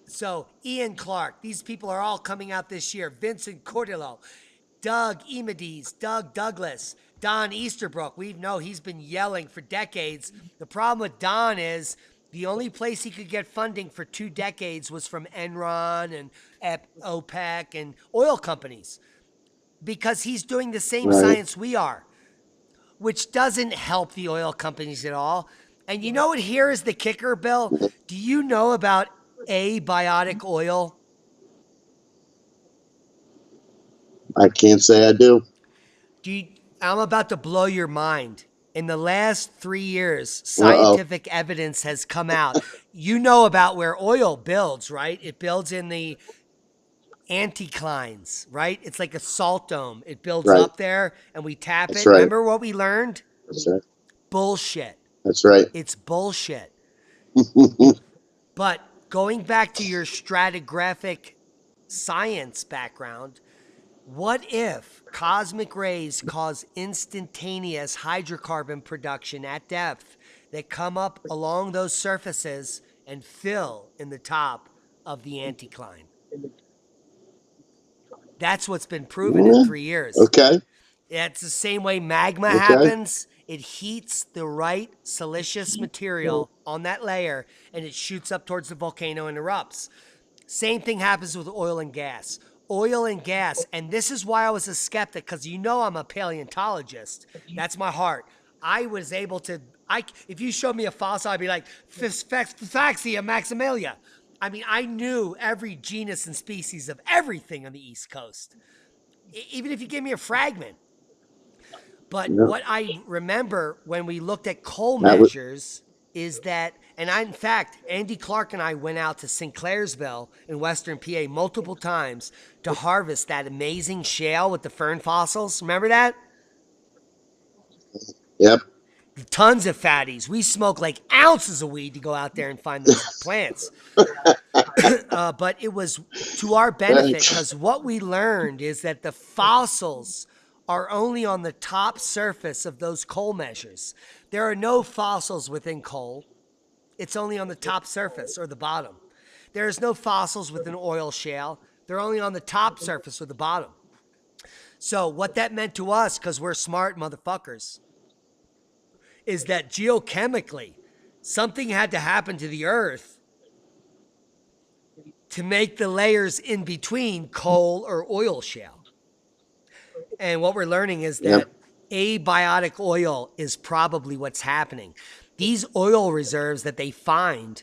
[SPEAKER 2] So Ian Clark, these people are all coming out this year. Vincent Cordillo, Doug Emedies, Doug Douglas, Don Easterbrook. We know he's been yelling for decades. The problem with Don is the only place he could get funding for 2 decades was from Enron and OPEC and oil companies, because he's doing the same science we are, which doesn't help the oil companies at all. And you know what? Here is the kicker, Bill. Do you know about abiotic oil?
[SPEAKER 1] I can't say I do.
[SPEAKER 2] I'm about to blow your mind. In the last 3 years, scientific evidence has come out. You know about where oil builds, right? It builds in the anticlines, right? It's like a salt dome. It builds up there and we tap it.
[SPEAKER 1] Right.
[SPEAKER 2] Remember what we learned?
[SPEAKER 1] That's right.
[SPEAKER 2] Bullshit.
[SPEAKER 1] That's right.
[SPEAKER 2] It's bullshit. But going back to your stratigraphic science background, what if cosmic rays cause instantaneous hydrocarbon production at depth that come up along those surfaces and fill in the top of the anticline? That's what's been proven in 3 years.
[SPEAKER 1] Okay.
[SPEAKER 2] It's the same way magma happens. It heats the right siliceous material on that layer and it shoots up towards the volcano and erupts. Same thing happens with oil and gas. Oil and gas, and this is why I was a skeptic, because you know I'm a paleontologist. That's my heart. I was able to, if you showed me a fossil, I'd be like, Faxia maximilia. I mean, I knew every genus and species of everything on the East Coast, even if you gave me a fragment. But what I remember when we looked at coal measures is that, in fact, Andy Clark and I went out to Sinclairsville in Western PA multiple times to harvest that amazing shale with the fern fossils. Remember that?
[SPEAKER 1] Yep.
[SPEAKER 2] Tons of fatties. We smoke like ounces of weed to go out there and find those plants. But it was to our benefit, because what we learned is that the fossils are only on the top surface of those coal measures. There are no fossils within coal. It's only on the top surface or the bottom. There is no fossils within oil shale. They're only on the top surface or the bottom. So what that meant to us, because we're smart motherfuckers, is that geochemically, something had to happen to the earth to make the layers in between coal or oil shale. And what we're learning is that abiotic oil is probably what's happening. These oil reserves that they find,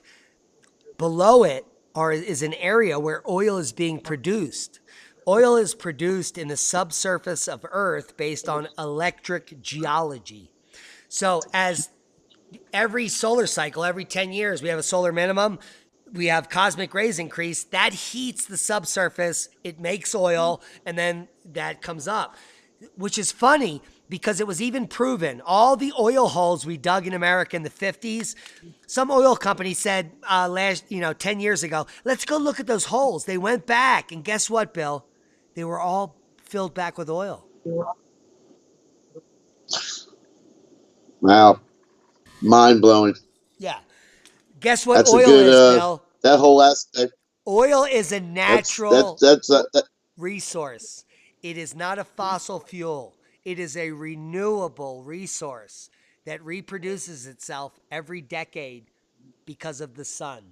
[SPEAKER 2] below it is an area where oil is being produced. Oil is produced in the subsurface of Earth based on electric geology. So as every solar cycle, every 10 years, we have a solar minimum, we have cosmic rays increase, that heats the subsurface, it makes oil, and then that comes up. Which is funny, because it was even proven, all the oil holes we dug in America in the 50s, some oil company said 10 years ago, let's go look at those holes. They went back, and guess what, Bill? They were all filled back with oil.
[SPEAKER 1] Wow. Mind blowing.
[SPEAKER 2] Yeah. Guess what oil is, Bill?
[SPEAKER 1] That whole aspect.
[SPEAKER 2] Oil is a natural resource. It is not a fossil fuel. It is a renewable resource that reproduces itself every decade because of the sun.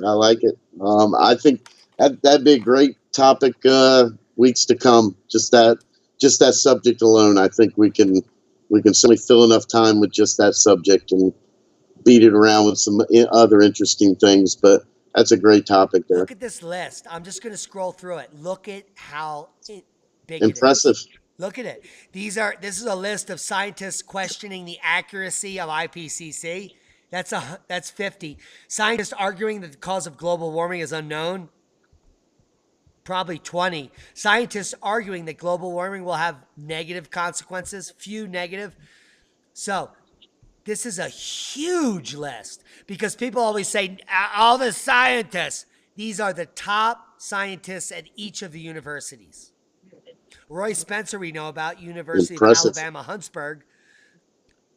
[SPEAKER 1] I like it. I think that'd be a great topic weeks to come. Just that subject alone. I think we can certainly fill enough time with just that subject and beat it around with some other interesting things. But that's a great topic there.
[SPEAKER 2] Look at this list. I'm just going to scroll through it. Look at how big
[SPEAKER 1] impressive.
[SPEAKER 2] It is. Look at it. This is a list of scientists questioning the accuracy of IPCC. That's 50. Scientists arguing that the cause of global warming is unknown. Probably 20. Scientists arguing that global warming will have negative consequences. Few negative. So this is a huge list, because people always say, all the scientists. These are the top scientists at each of the universities. Roy Spencer, we know about, University of Alabama, Huntsburg.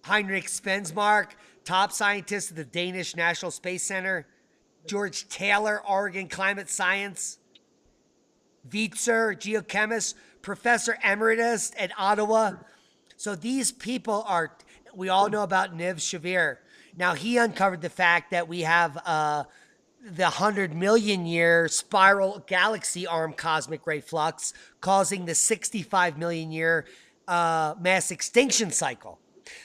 [SPEAKER 2] Heinrich Svensmark, top scientist at the Danish National Space Center. George Taylor, Oregon Climate Science. Witzer, geochemist. Professor Emeritus at Ottawa. So these people are, we all know about Niv Shavir. Now, he uncovered the fact that we have the 100 million year spiral galaxy arm cosmic ray flux causing the 65 million year mass extinction cycle.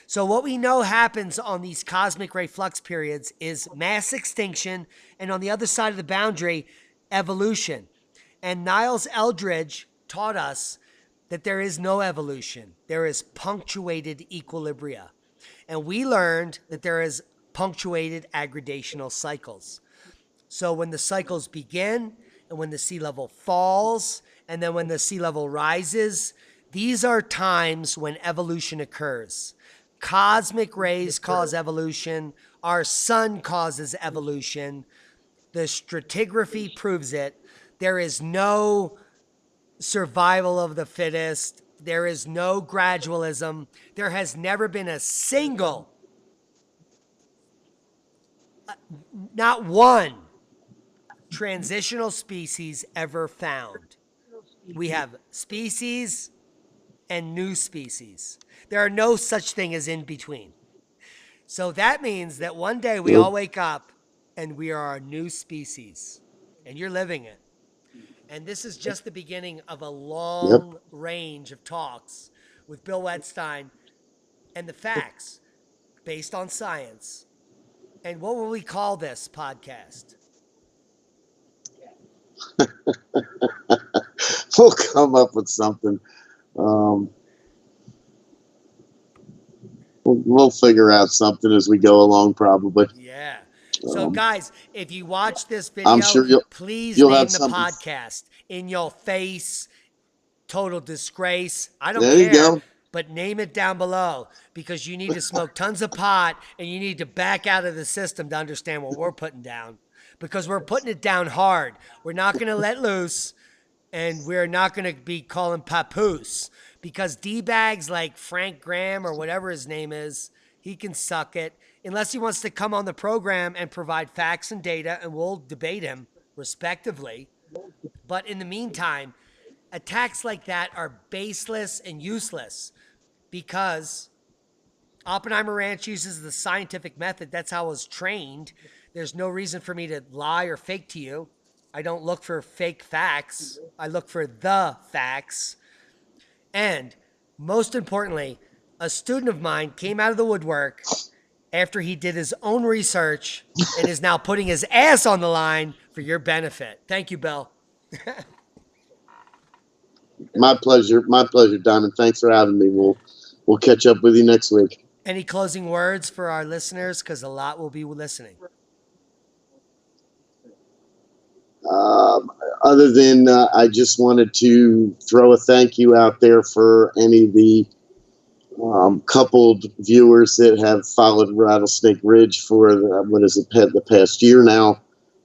[SPEAKER 2] So what we know happens on these cosmic ray flux periods is mass extinction, and on the other side of the boundary, evolution. And Niles Eldredge taught us that there is no evolution. There is punctuated equilibria. And we learned that there is punctuated aggradational cycles. So when the cycles begin, and when the sea level falls, and then when the sea level rises, these are times when evolution occurs. Cosmic rays cause evolution. Our sun causes evolution. The stratigraphy proves it. There is no survival of the fittest. There is no gradualism. There has never been a single, not one, transitional species ever found. We have species and new species. There are no such thing as in between. So that means that one day we all wake up and we are a new species, and you're living it. And this is just the beginning of a long range of talks with Bill Wettstein and the facts based on science. And what will we call this podcast?
[SPEAKER 1] We'll come up with something. we'll figure out something as we go along, probably.
[SPEAKER 2] Yeah. So, guys, if you watch this
[SPEAKER 1] I'm
[SPEAKER 2] video,
[SPEAKER 1] sure
[SPEAKER 2] please
[SPEAKER 1] you'll have
[SPEAKER 2] name the
[SPEAKER 1] something.
[SPEAKER 2] podcast In Your Face, Total Disgrace. I don't
[SPEAKER 1] There you
[SPEAKER 2] care,
[SPEAKER 1] go.
[SPEAKER 2] but name it down below because you need to smoke tons of pot and you need to back out of the system to understand what we're putting down because we're putting it down hard. We're not going to let loose and we're not going to be calling papoose because D-bags like Frank Graham or whatever his name is, he can suck it unless he wants to come on the program and provide facts and data and we'll debate him respectively. But in the meantime, attacks like that are baseless and useless because Oppenheimer Ranch uses the scientific method. That's how I was trained. There's no reason for me to lie or fake to you. I don't look for fake facts. I look for the facts. And most importantly, a student of mine came out of the woodwork after he did his own research and is now putting his ass on the line for your benefit. Thank you, Bill.
[SPEAKER 1] My pleasure, Diamond. Thanks for having me. We'll catch up with you next week.
[SPEAKER 2] Any closing words for our listeners? Because a lot will be listening.
[SPEAKER 1] Other than I just wanted to throw a thank you out there for any of the coupled viewers that have followed Rattlesnake Ridge for the past year now.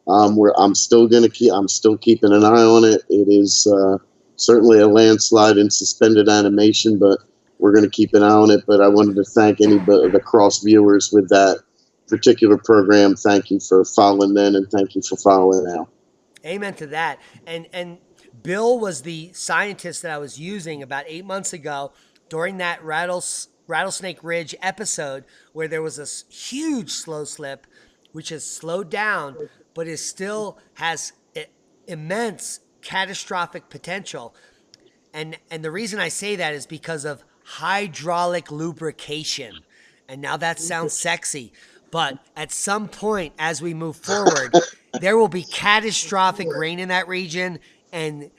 [SPEAKER 1] Where I'm still keeping an eye on it. It is certainly a landslide in suspended animation, but we're going to keep an eye on it. But I wanted to thank any of the cross viewers with that particular program. Thank you for following then, and thank you for following now.
[SPEAKER 2] Amen to that. And Bill was the scientist that I was using about 8 months ago during that Rattlesnake Ridge episode where there was this huge slow slip, which has slowed down, but it still has immense catastrophic potential. And the reason I say that is because of hydraulic lubrication. And now that sounds sexy, but at some point as we move forward, there will be catastrophic rain in that region. And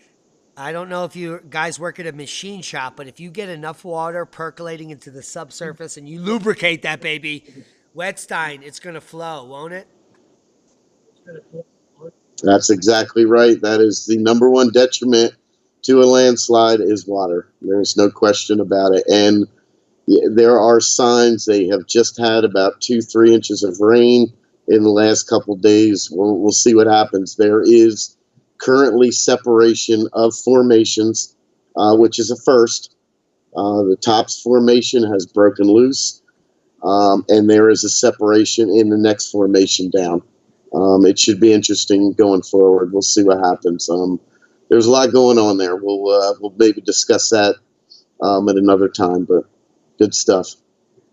[SPEAKER 2] I don't know if you guys work at a machine shop, but if you get enough water percolating into the subsurface and you lubricate that baby, Wettstein, it's going to flow, won't it?
[SPEAKER 1] That's exactly right. That is the number one detriment to a landslide is water. There's no question about it. And there are signs. They have just had about 2-3 inches of rain in the last couple days. We'll see what happens. There is currently separation of formations, which is a first. The TOPS formation has broken loose, and there is a separation in the next formation down. It should be interesting going forward. We'll see what happens. There's a lot going on there. We'll maybe discuss that at another time, but good stuff.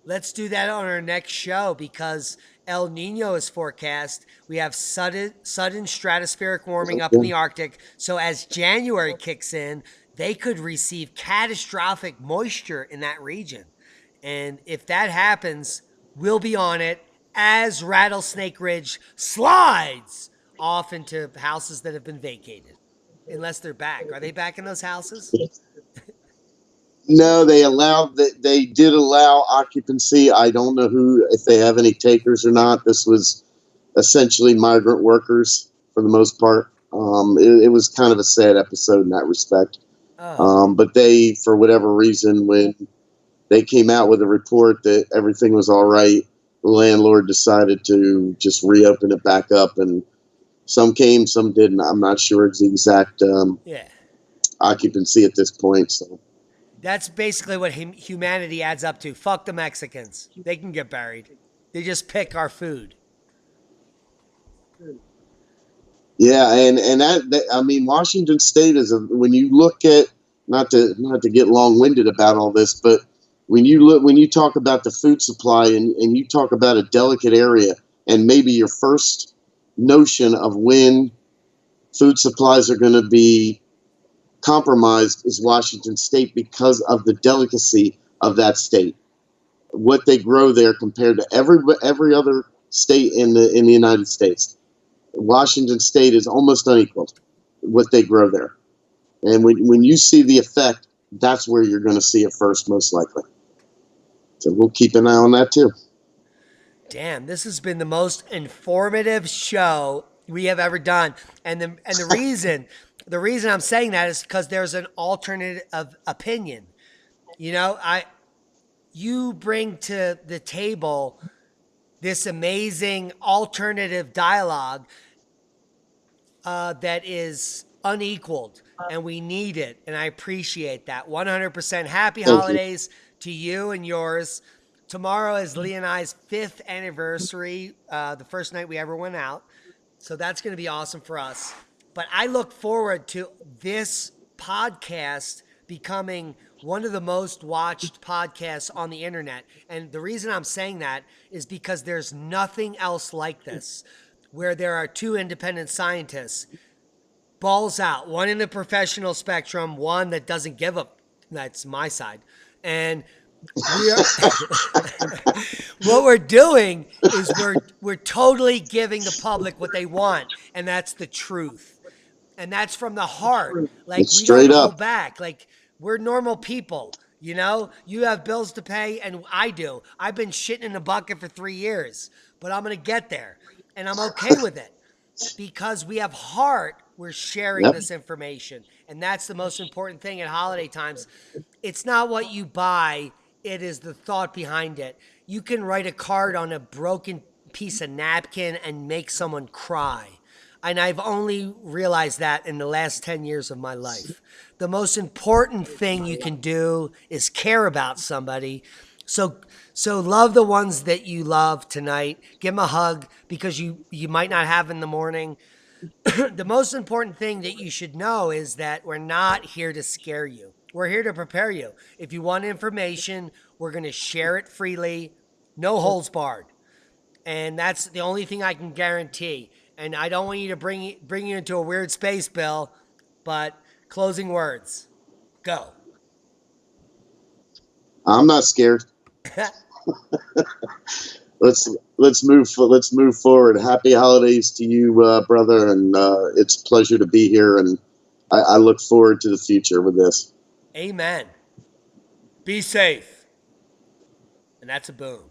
[SPEAKER 2] Let's do that on our next show because El Nino is forecast. We have sudden stratospheric warming up in the Arctic. So as January kicks in, they could receive catastrophic moisture in that region. And if that happens, we'll be on it as Rattlesnake Ridge slides off into houses that have been vacated. Unless they're back. Are they back in those houses?
[SPEAKER 1] No, they did allow occupancy. I don't know if they have any takers or not. This was essentially migrant workers for the most part. It was kind of a sad episode in that respect. But they, for whatever reason, when they came out with a report that everything was all right, the landlord decided to just reopen it back up, and some came, some didn't. I'm not sure the exact occupancy at this point. So
[SPEAKER 2] that's basically what humanity adds up to. Fuck the Mexicans. They can get buried. They just pick our food.
[SPEAKER 1] Yeah, and that I mean, Washington State is when you look at not to get long-winded about all this, but when you talk about the food supply and you talk about a delicate area and maybe your first notion of when food supplies are going to be compromised is Washington State because of the delicacy of that state, what they grow there compared to every other state in the United States. Washington State is almost unequaled what they grow there, and when you see the effect, that's where you're going to see it first, most likely. So we'll keep an eye on that too.
[SPEAKER 2] Damn, this has been the most informative show we have ever done. And the reason I'm saying that is because there's an alternative opinion. You bring to the table this amazing alternative dialogue that is unequaled, and we need it. And I appreciate that. 100% happy holidays to you and yours. Tomorrow is Lee and I's 5th anniversary, the first night we ever went out. So that's going to be awesome for us. But I look forward to this podcast becoming one of the most watched podcasts on the internet. And the reason I'm saying that is because there's nothing else like this, where there are two independent scientists, balls out, one in the professional spectrum, one that doesn't give a, that's my side. And we are what we're doing is we're totally giving the public what they want, and that's the truth. And that's from the heart. Like,
[SPEAKER 1] It's
[SPEAKER 2] we don't
[SPEAKER 1] straight
[SPEAKER 2] hold
[SPEAKER 1] up.
[SPEAKER 2] back. Like, we're normal people, you know? You have bills to pay, and I do. I've been shitting in a bucket for 3 years, but I'm going to get there, and I'm okay with it. Because we have heart, we're sharing this information. And that's the most important thing at holiday times. It's not what you buy, it is the thought behind it. You can write a card on a broken piece of napkin and make someone cry. And I've only realized that in the last 10 years of my life. The most important thing you can do is care about somebody. So love the ones that you love tonight. Give them a hug, because you might not have in the morning. The most important thing that you should know is that we're not here to scare you. We're here to prepare you. If you want information, we're going to share it freely, no holds barred. And that's the only thing I can guarantee. And I don't want you to bring you into a weird space, Bill, but closing words. Go.
[SPEAKER 1] I'm not scared. Let's move forward. Happy holidays to you, brother, and it's a pleasure to be here, and I look forward to the future with this.
[SPEAKER 2] Amen. Be safe. And that's a boom.